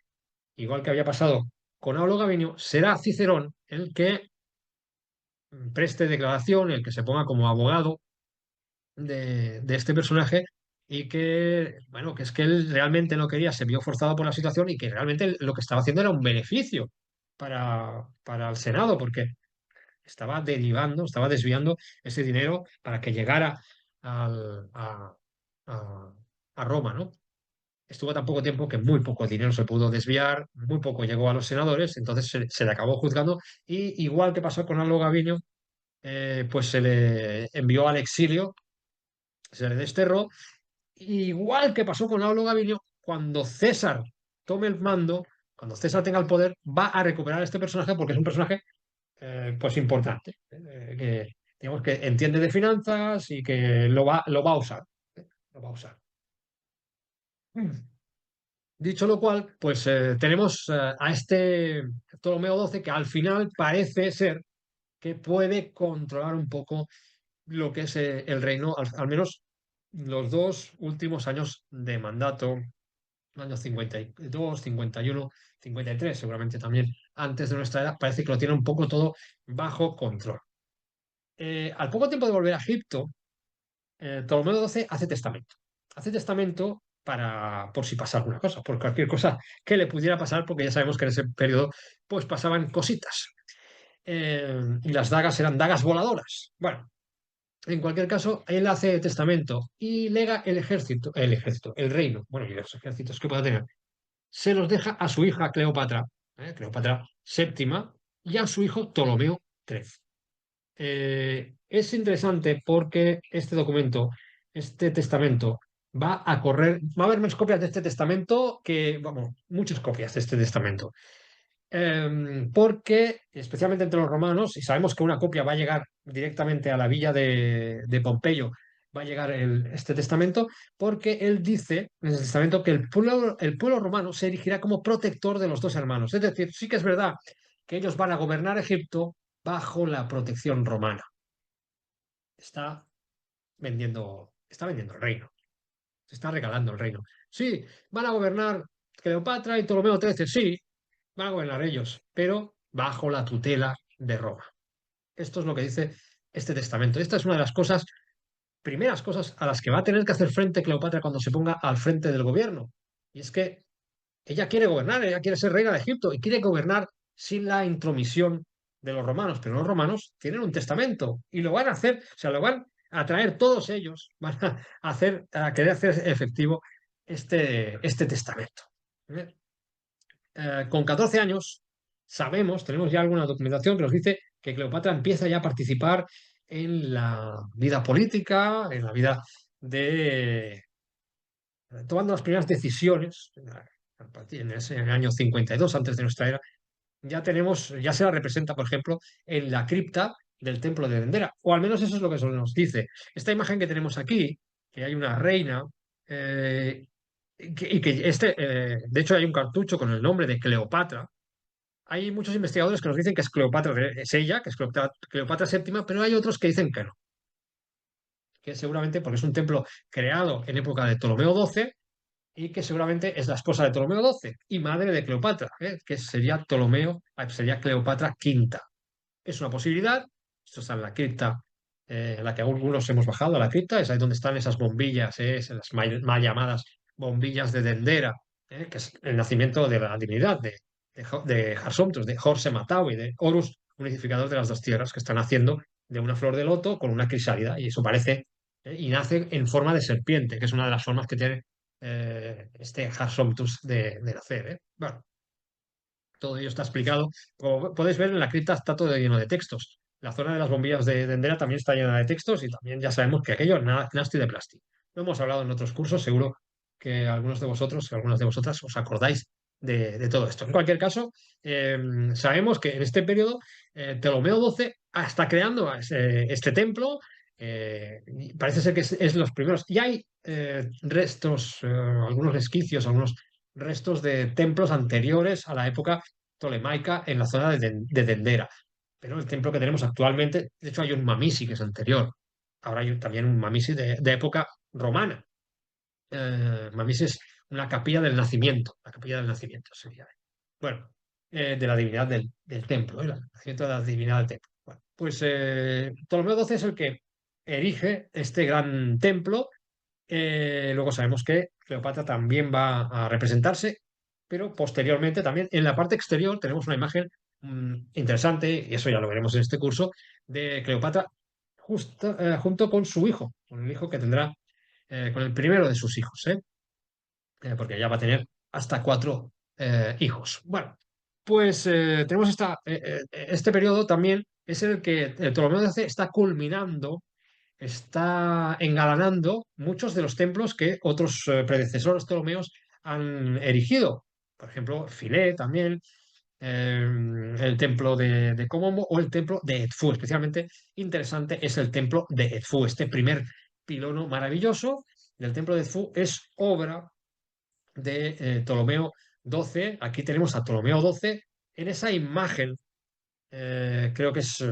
igual que había pasado con Aulo Gabinio, será Cicerón el que preste declaración, el que se ponga como abogado de este personaje y que, bueno, que es que él realmente no quería, se vio forzado por la situación y que realmente lo que estaba haciendo era un beneficio para el Senado, porque estaba derivando, estaba desviando ese dinero para que llegara al- a- a Roma, ¿no? Estuvo tan poco tiempo que muy poco dinero se pudo desviar, muy poco llegó a los senadores, entonces se le acabó juzgando y igual que pasó con Aldo Gabino, pues se le envió al exilio, se le desterró, igual que pasó con Aldo Gabino, cuando César tome el mando, cuando César tenga el poder, va a recuperar a este personaje porque es un personaje pues importante, que digamos que entiende de finanzas y que lo va a usar, lo va a usar. Dicho lo cual, pues tenemos a este Ptolomeo XII que al final parece ser que puede controlar un poco lo que es el reino, al menos los dos últimos años de mandato, años 52, 51, 53, seguramente también antes de nuestra era, parece que lo tiene un poco todo bajo control. Al poco tiempo de volver a Egipto, Ptolomeo XII hace testamento. Hace testamento por si pasa alguna cosa, por cualquier cosa que le pudiera pasar, porque ya sabemos que en ese periodo pues pasaban cositas. Y las dagas eran dagas voladoras. Bueno, en cualquier caso, él hace testamento y lega el reino, bueno, y los ejércitos que pueda tener, se los deja a su hija Cleopatra, Cleopatra séptima, y a su hijo Ptolomeo XIII. Es interesante porque este documento, este testamento, va a haber más copias de este testamento que, vamos, muchas copias de este testamento. Porque, especialmente entre los romanos, y sabemos que una copia va a llegar directamente a la villa de Pompeyo, va a llegar este testamento, porque él dice en el testamento que el pueblo romano se erigirá como protector de los dos hermanos. Es decir, sí que es verdad que ellos van a gobernar Egipto bajo la protección romana. Está está vendiendo el reino, se está regalando el reino. Sí, van a gobernar Cleopatra y Ptolomeo XIII, sí, van a gobernar ellos, pero bajo la tutela de Roma. Esto es lo que dice este testamento. Esta es una de las primeras cosas a las que va a tener que hacer frente Cleopatra cuando se ponga al frente del gobierno. Y es que ella quiere gobernar, ella quiere ser reina de Egipto y quiere gobernar sin la intromisión de los romanos, pero los romanos tienen un testamento y lo van a hacer, o sea, lo van a traer todos ellos, van a querer hacer efectivo este testamento. ¿Eh? Con 14 años tenemos ya alguna documentación que nos dice que Cleopatra empieza ya a participar en la vida política, en la vida de tomando las primeras decisiones, a partir en ese año 52 antes de nuestra era, ya se la representa, por ejemplo, en la cripta del templo de Dendera, o al menos eso es lo que se nos dice. Esta imagen que tenemos aquí, que hay una reina, eh, de hecho hay un cartucho con el nombre de Cleopatra. Hay muchos investigadores que nos dicen que es Cleopatra, es ella, que es Cleopatra séptima, pero hay otros que dicen que no, que seguramente porque es un templo creado en época de Ptolomeo XII y que seguramente es la esposa de Ptolomeo XII y madre de Cleopatra, que sería Cleopatra quinta. Es una posibilidad, esto está en la cripta, en la que algunos hemos bajado a la cripta, es ahí donde están esas bombillas, las mal llamadas bombillas de Dendera, que es el nacimiento de la divinidad de Jarsontos, de Jorse Matau y de Horus, unificador de las dos tierras, que están haciendo de una flor de loto con una crisálida, y eso parece, y nace en forma de serpiente, que es una de las formas que tiene este Jarsontus de nacer. Bueno, todo ello está explicado. Como podéis ver, en la cripta está todo lleno de textos. La zona de las bombillas de Dendera también está llena de textos y también ya sabemos que aquello nada, nasty de plástico. Lo hemos hablado en otros cursos, seguro que algunos de vosotros y algunas de vosotras os acordáis de todo esto. En cualquier caso, sabemos que en este periodo Ptolomeo XII está creando este templo. Y parece ser que es los primeros. Y hay restos, algunos resquicios, algunos restos de templos anteriores a la época tolemaica en la zona de Dendera. Pero el templo que tenemos actualmente, de hecho hay un Mamisi que es anterior. Ahora hay también un Mamisi de época romana. Mamisi es una capilla del nacimiento, la capilla del nacimiento sería. Bueno, de la divinidad del templo, el nacimiento de la divinidad del templo. Bueno, pues Ptolomeo XII es el que erige este gran templo Luego sabemos que Cleopatra también va a representarse, pero posteriormente también en la parte exterior tenemos una imagen interesante, y eso ya lo veremos en este curso, de Cleopatra junto con su hijo, con el hijo que tendrá, con el primero de sus hijos, porque ella va a tener hasta cuatro hijos. Bueno, pues tenemos este periodo también, es el que Ptolomeo XII está culminando, está engalanando muchos de los templos que otros predecesores ptolomeos han erigido. Por ejemplo, Filé también, eh, el templo de Komomo o el templo de Edfú. Especialmente interesante es el templo de Edfú. Este primer pilono maravilloso del templo de Edfú es obra de Ptolomeo XII. Aquí tenemos a Ptolomeo XII en esa imagen, creo que es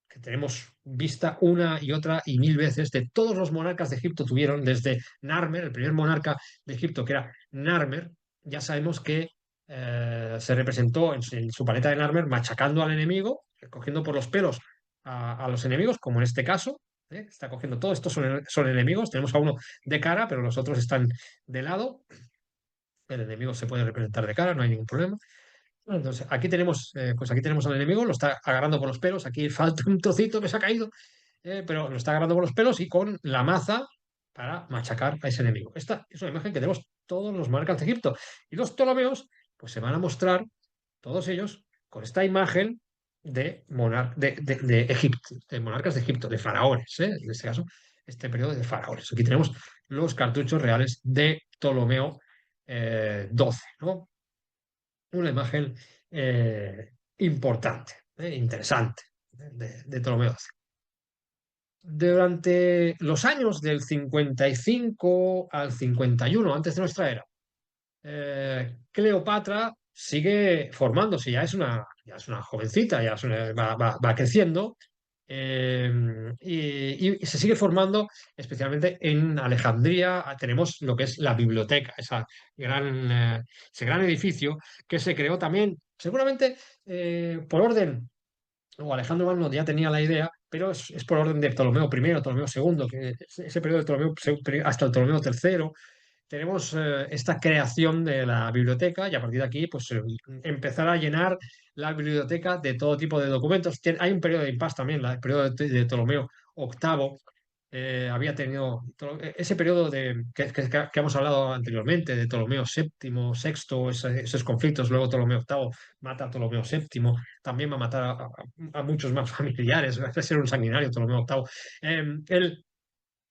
que tenemos vista una y otra y mil veces de todos los monarcas de Egipto tuvieron, desde Narmer, el primer monarca de Egipto, que era Narmer. Ya sabemos que se representó en su paleta de Narmer machacando al enemigo, cogiendo por los pelos a los enemigos, como en este caso. Está cogiendo todo esto, son enemigos. Tenemos a uno de cara, pero los otros están de lado. El enemigo se puede representar de cara, no hay ningún problema. Entonces, pues aquí tenemos al enemigo, lo está agarrando por los pelos. Aquí falta un trocito que se ha caído, pero lo está agarrando por los pelos y con la maza para machacar a ese enemigo. Esta es una imagen que tenemos todos los monarcas de Egipto. Y los ptolomeos, pues se van a mostrar, todos ellos, con esta imagen de Egipto, de monarcas de Egipto, de faraones, en este caso, este periodo de faraones. Aquí tenemos los cartuchos reales de Ptolomeo XII, ¿no? Una imagen importante, interesante, de Ptolomeo XII. Durante los años del 55 al 51 antes de nuestra era, Cleopatra sigue formándose, ya es una jovencita, va creciendo, y se sigue formando especialmente en Alejandría. Tenemos lo que es la biblioteca, ese gran edificio que se creó también, seguramente por orden, o Alejandro Magno ya tenía la idea, pero es por orden de Ptolomeo I, Ptolomeo II, que ese periodo de hasta el Ptolomeo III tenemos esta creación de la biblioteca, y a partir de aquí pues empezar a llenar la biblioteca de todo tipo de documentos. Hay un periodo de impasse también, el periodo de Ptolomeo VIII. Había tenido ese periodo que hemos hablado anteriormente, de Ptolomeo VII, sexto, esos conflictos. Luego Ptolomeo VIII mata a Ptolomeo VII, también va a matar a muchos más familiares, va a ser un sanguinario Ptolomeo VIII. Él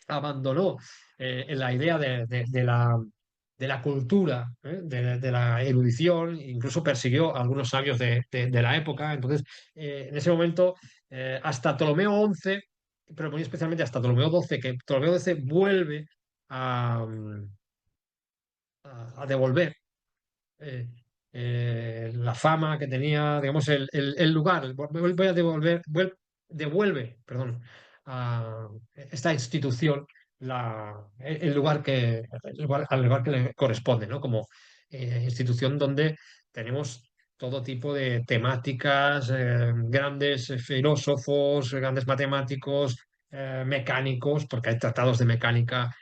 abandonó la idea de la cultura, de la erudición, incluso persiguió a algunos sabios de la época. Entonces, en ese momento, hasta Ptolomeo XI, pero muy especialmente hasta Ptolomeo XII, que Ptolomeo XII vuelve a, a devolver eh, la fama que tenía, digamos, el lugar. Voy a devuelve, perdón, a esta institución al lugar que le corresponde, ¿no? Como institución donde tenemos todo tipo de temáticas, grandes filósofos, grandes matemáticos, mecánicos, porque hay tratados de mecánica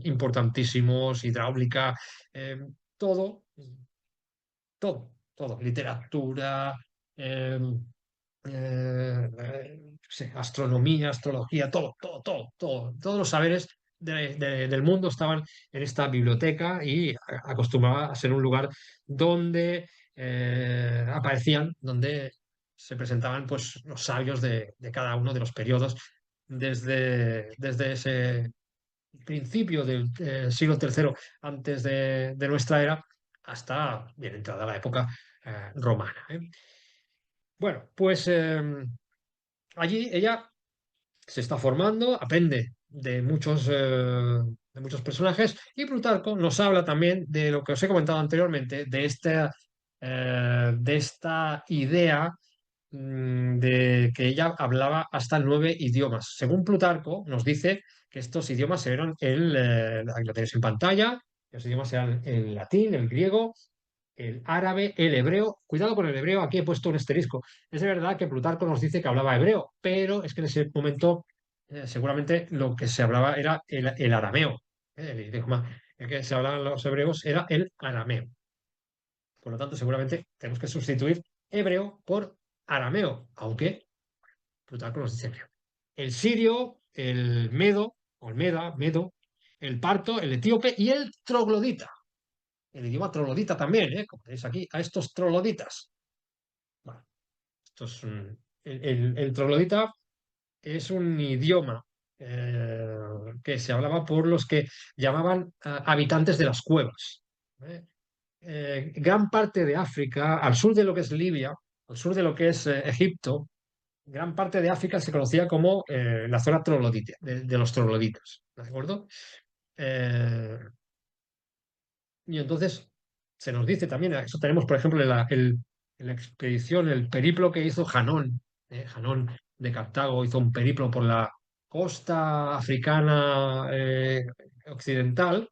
importantísimos, hidráulica, eh, todo, todo, literatura, eh, sí, astronomía, astrología, todos los saberes del mundo estaban en esta biblioteca, y acostumbraba a ser un lugar donde donde se presentaban pues los sabios de cada uno de los periodos, desde ese principio del siglo III antes de nuestra era hasta bien entrada la época romana. Bueno, pues allí ella se está formando, aprende de muchos personajes, y Plutarco nos habla también de lo que os he comentado anteriormente, de esta idea de que ella hablaba hasta 9 idiomas. Según Plutarco, nos dice que estos idiomas eran aquí lo tenéis en pantalla. Los idiomas eran el latín, el griego, el árabe, el hebreo. Cuidado con el hebreo, aquí he puesto un asterisco. Es de verdad que Plutarco nos dice que hablaba hebreo, pero es que en ese momento seguramente lo que se hablaba era el arameo. El idioma que se hablaban los hebreos era el arameo. Por lo tanto, seguramente tenemos que sustituir hebreo por arameo, aunque Plutarco nos dice hebreo. El sirio, el medo, o el medo, el parto, el etíope y el troglodita. El idioma troglodita también, como tenéis aquí, a estos trogloditas. Bueno, esto es el troglodita es un idioma que se hablaba por los que llamaban habitantes de las cuevas. ¿Eh? Gran parte de África, al sur de lo que es Libia, al sur de lo que es Egipto, gran parte de África se conocía como la zona troglodita, de los trogloditas, ¿de acuerdo? Eh, y entonces se nos dice también, eso tenemos por ejemplo en la expedición, el periplo que hizo Janón, Janón de Cartago hizo un periplo por la costa africana occidental,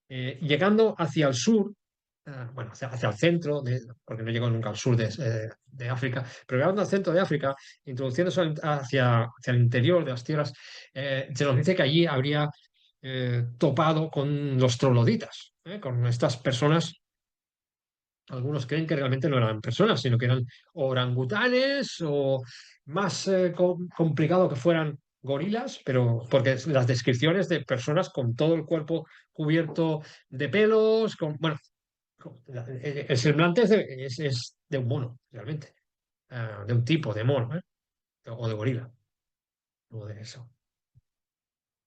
llegando hacia el sur, bueno, hacia el centro, porque no llegó nunca al sur de África, pero llegando al centro de África, introduciéndose hacia el interior de las tierras, se nos dice que allí habría topado con los trogloditas, con estas personas. Algunos creen que realmente no eran personas, sino que eran orangutanes o más complicado que fueran gorilas, pero porque las descripciones de personas con todo el cuerpo cubierto de pelos, bueno, el semblante es de un mono, realmente, de un tipo de mono, o de gorila, o de eso.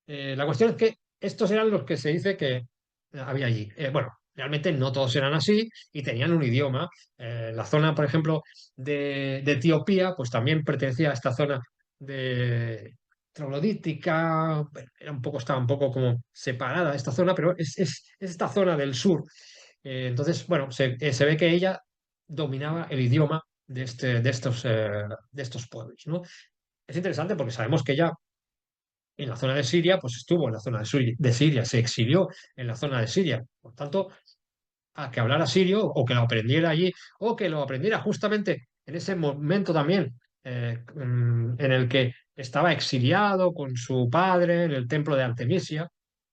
La cuestión es que estos eran los que se dice que había allí. Bueno, realmente no todos eran así y tenían un idioma. La zona, por ejemplo, de Etiopía, pues también pertenecía a esta zona de troglodítica. Bueno, estaba un poco como separada esta zona, pero es esta zona del sur. Entonces, bueno, se ve que ella dominaba el idioma de estos pueblos, ¿no? Es interesante porque sabemos que ella en la zona de Siria, pues estuvo en la zona de Siria, se exilió en la zona de Siria. Por tanto, a que hablara sirio o que lo aprendiera allí o que lo aprendiera justamente en ese momento también en el que estaba exiliado con su padre en el templo de Artemisia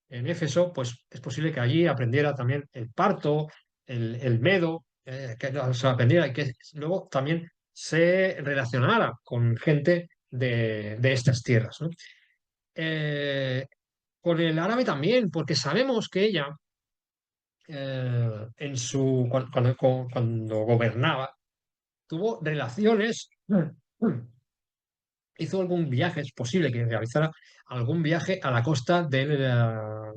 en Éfeso, pues es posible que allí aprendiera también el parto, el medo, que lo aprendiera y que luego también se relacionara con gente de estas tierras, ¿no? Eh, con el árabe también, porque sabemos que ella, cuando gobernaba, tuvo relaciones, hizo algún viaje, es posible que realizara algún viaje a la costa de la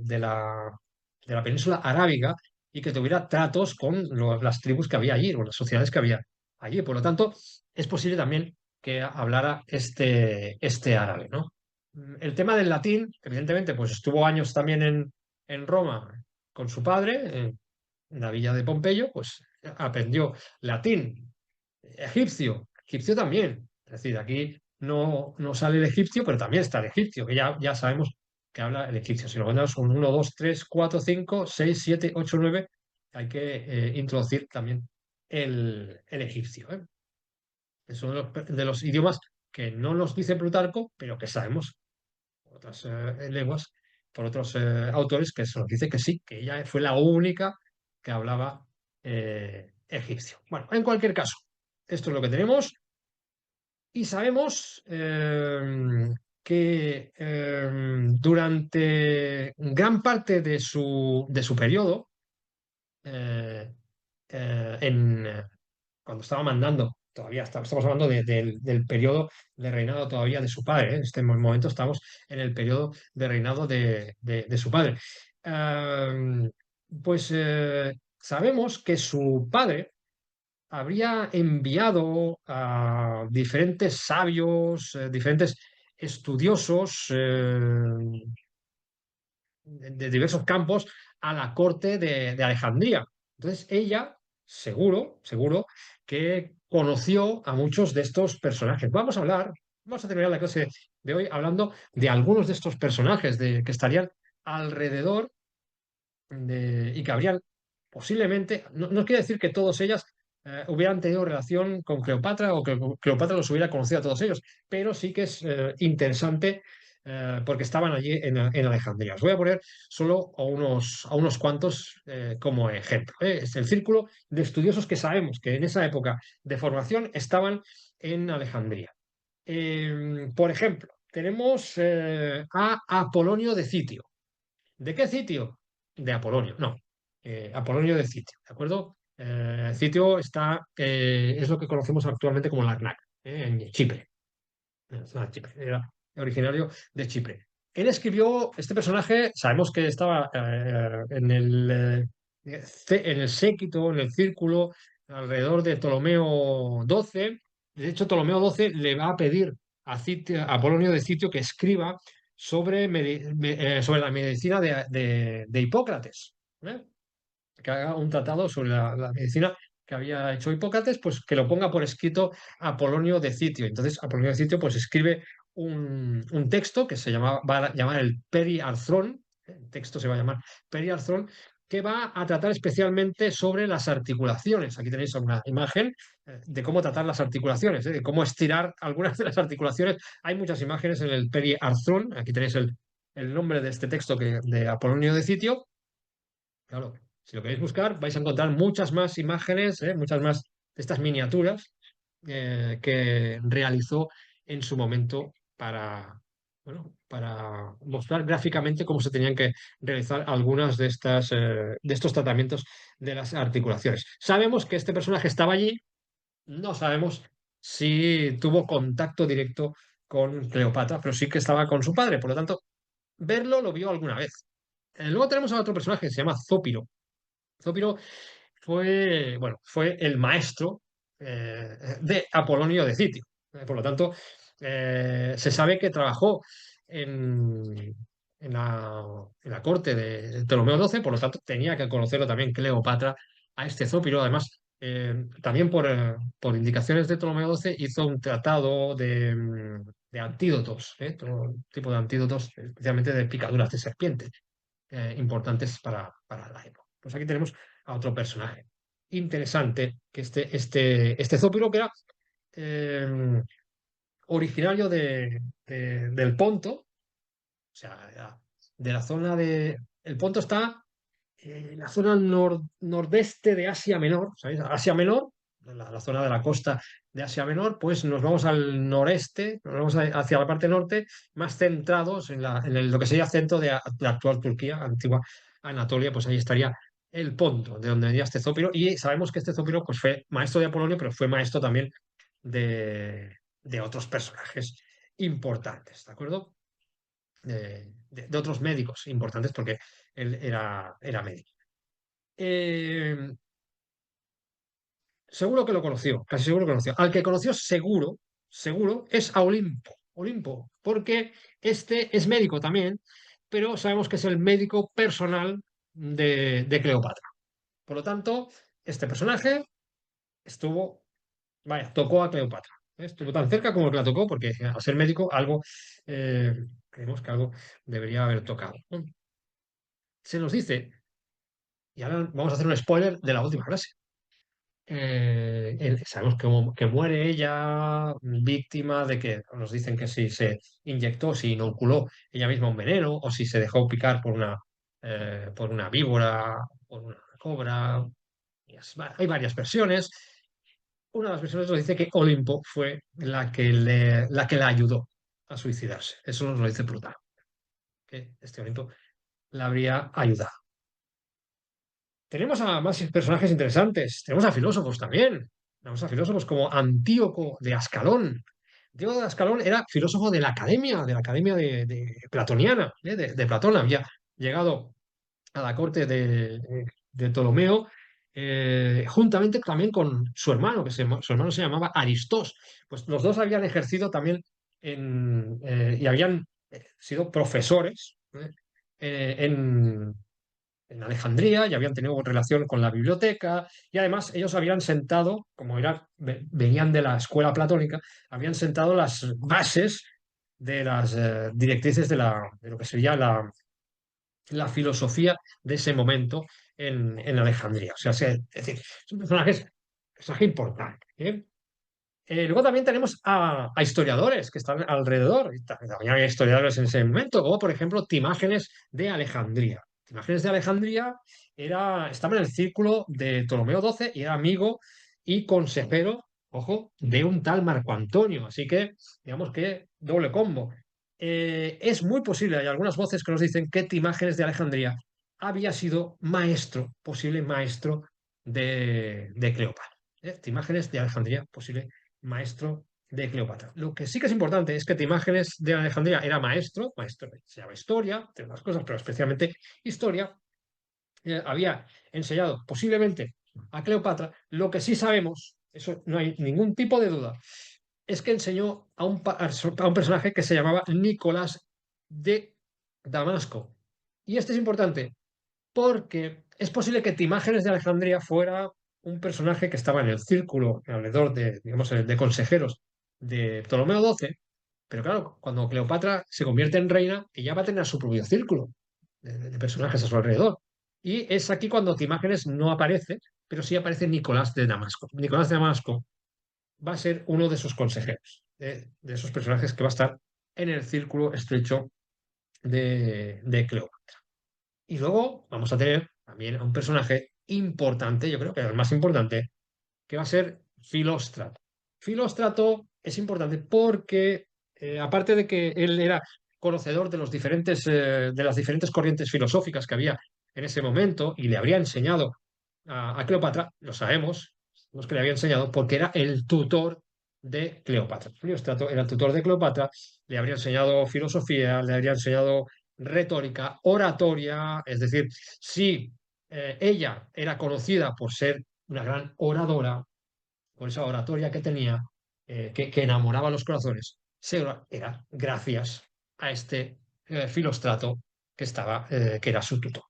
península arábiga y que tuviera tratos con las tribus que había allí, o las sociedades que había allí. Por lo tanto, es posible también que hablara este árabe, ¿no? El tema del latín, evidentemente, pues estuvo años también en Roma con su padre, en la villa de Pompeyo, pues aprendió latín, egipcio también. Es decir, aquí no sale el egipcio, pero también está el egipcio, que ya sabemos que habla el egipcio. Si lo mandamos un 1, 2, 3, 4, 5, 6, 7, 8, 9, hay que introducir también el egipcio. Es uno de los idiomas que no nos dice Plutarco, pero que sabemos por otras lenguas, por otros autores, que se nos dice que sí, que ella fue la única que hablaba egipcio. Bueno, en cualquier caso, esto es lo que tenemos y sabemos que durante gran parte de su periodo, eh, en cuando estaba mandando, todavía estamos hablando del periodo de reinado todavía de su padre, ¿eh? En este momento estamos en el periodo de reinado de su padre. Am, pues sabemos que su padre habría enviado a diferentes sabios, diferentes estudiosos de diversos campos a la corte de Alejandría. Entonces ella, seguro que conoció a muchos de estos personajes. Vamos a terminar la clase de hoy hablando de algunos de estos personajes que estarían alrededor y que habrían posiblemente, no quiere decir que todas ellas hubieran tenido relación con Cleopatra o que Cleopatra los hubiera conocido a todos ellos, pero sí que es interesante porque estaban allí en Alejandría. Os voy a poner solo a unos cuantos como ejemplo. Es el círculo de estudiosos que sabemos que en esa época de formación estaban en Alejandría. Por ejemplo, tenemos a Apolonio de Citio. ¿De qué sitio? De Apolonio, no. Apolonio de Citio, ¿de acuerdo? Citio es lo que conocemos actualmente como Larnaca, en Chipre. Chipre. Era originario de Chipre. Él escribió, este personaje, sabemos que estaba en el séquito, en el círculo, alrededor de Ptolomeo XII. De hecho, Ptolomeo XII le va a pedir a Apolonio de Citio que escriba sobre la medicina de Hipócrates. ¿Eh? Que haga un tratado sobre la medicina que había hecho Hipócrates, pues que lo ponga por escrito Apolonio de Citio. Entonces, Apolonio de Citio pues escribe un texto que va a llamar el Periarthron, el texto se va a llamar Periarthron, que va a tratar especialmente sobre las articulaciones. Aquí tenéis una imagen de cómo tratar las articulaciones, de cómo estirar algunas de las articulaciones. Hay muchas imágenes en el Periarthron. Aquí tenéis el nombre de este texto de Apolonio de Citio. Claro, si lo queréis buscar, vais a encontrar muchas más imágenes, muchas más de estas miniaturas que realizó en su momento bueno, para mostrar gráficamente cómo se tenían que realizar algunas de estos tratamientos de las articulaciones. Sabemos que este personaje estaba allí, no sabemos si tuvo contacto directo con Cleopatra, pero sí que estaba con su padre, por lo tanto, verlo lo vio alguna vez. Luego tenemos a otro personaje que se llama Zópiro. Zópiro bueno, fue el maestro de Apolonio de Citio. Por lo tanto, se sabe que trabajó en, en la corte de Ptolomeo XII, por lo tanto, tenía que conocerlo también Cleopatra a este Zópiro. Además, también por indicaciones de Ptolomeo XII hizo un tratado de antídotos, todo tipo de antídotos, especialmente de picaduras de serpiente importantes para la época. Pues aquí tenemos a otro personaje interesante, que este Zópiro, que era eh, originario del Ponto, o sea, de la zona de... El Ponto está en la zona nordeste de Asia Menor, ¿sabéis? Asia Menor, la zona de la costa de Asia Menor, pues nos vamos al noreste, nos vamos hacia la parte norte, más centrados lo que sería centro de la actual Turquía, antigua Anatolia, pues ahí estaría el Ponto, de donde venía este Zópiro, y sabemos que este Zópiro pues, fue maestro de Apolonio, pero fue maestro también de otros personajes importantes, ¿de acuerdo? De otros médicos importantes porque él era médico. Eh, Seguro que lo conoció, casi seguro que lo conoció. Al que conoció seguro, seguro, es a Olimpo. Olimpo, porque este es médico también, pero sabemos que es el médico personal de Cleopatra. Por lo tanto, este personaje tocó a Cleopatra. Estuvo tan cerca como que la tocó, porque al ser médico, eh, creemos que algo debería haber tocado, ¿no? Se nos dice, y ahora vamos a hacer un spoiler de la última frase. Sabemos que muere ella víctima de que nos dicen que si se inyectó, si inoculó ella misma un veneno o si se dejó picar por una víbora, por una cobra. Hay varias versiones. Una de las versiones nos dice que Olimpo fue la que la ayudó a suicidarse. Eso nos lo dice Plutarco, que este Olimpo la habría ayudado. Tenemos a más personajes interesantes, tenemos a filósofos también, tenemos a filósofos como Antíoco de Ascalón. Antíoco de Ascalón era filósofo de la academia de platoniana, de Platón. Había llegado a la corte de Ptolomeo, juntamente también con su hermano, su hermano se llamaba Aristós. Pues los dos habían ejercido también y habían sido profesores en Alejandría y habían tenido relación con la biblioteca y además ellos habían sentado, como venían de la escuela platónica, habían sentado las bases de las directrices de lo que sería la filosofía de ese momento en Alejandría. O sea, es decir, es un personaje importante. ¿Eh? Luego también tenemos a historiadores que están alrededor. Y también había historiadores en ese momento, como por ejemplo Timágenes de Alejandría. Timágenes de Alejandría estaba en el círculo de Ptolomeo XII y era amigo y consejero, ojo, de un tal Marco Antonio. Así que, digamos que doble combo. Es muy posible, hay algunas voces que nos dicen que Timágenes de Alejandría había sido maestro, posible maestro de Cleopatra. Timágenes de Alejandría, posible maestro de Cleopatra. Lo que sí que es importante es que Timágenes de Alejandría era maestro, maestro se llama historia, entre otras cosas, pero especialmente historia, había enseñado posiblemente a Cleopatra. Lo que sí sabemos, eso no hay ningún tipo de duda, es que enseñó a un personaje que se llamaba Nicolás de Damasco. Y este es importante porque es posible que Timágenes de Alejandría fuera un personaje que estaba en el círculo alrededor de, digamos, de consejeros de Ptolomeo XII, pero claro, cuando Cleopatra se convierte en reina, ella va a tener su propio círculo de personajes a su alrededor. Y es aquí cuando Timágenes no aparece, pero sí aparece Nicolás de Damasco. Nicolás de Damasco va a ser uno de sus consejeros, de esos personajes que va a estar en el círculo estrecho de Cleopatra. Y luego vamos a tener también a un personaje importante, yo creo que es el más importante, que va a ser Filóstrato. Filóstrato es importante porque, aparte de que él era conocedor de de las diferentes corrientes filosóficas que había en ese momento y le habría enseñado a Cleopatra, lo sabemos, los que le había enseñado, porque era el tutor de Cleopatra. Filóstrato era el tutor de Cleopatra, le habría enseñado filosofía, le habría enseñado retórica, oratoria, es decir, si ella era conocida por ser una gran oradora, por esa oratoria que tenía, que enamoraba los corazones, era gracias a este Filóstrato que era su tutor.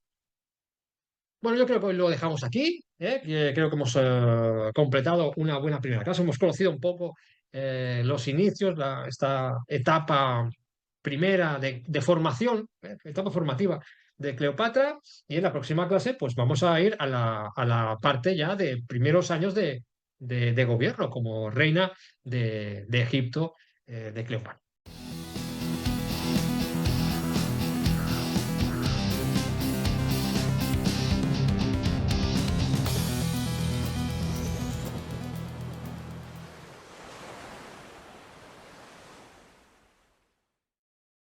Bueno, yo creo que hoy lo dejamos aquí, que creo que hemos completado una buena primera clase, hemos conocido un poco los inicios, esta etapa primera de formación, etapa formativa de Cleopatra, y en la próxima clase pues vamos a ir a a la parte ya de primeros años de gobierno como reina de Egipto de Cleopatra.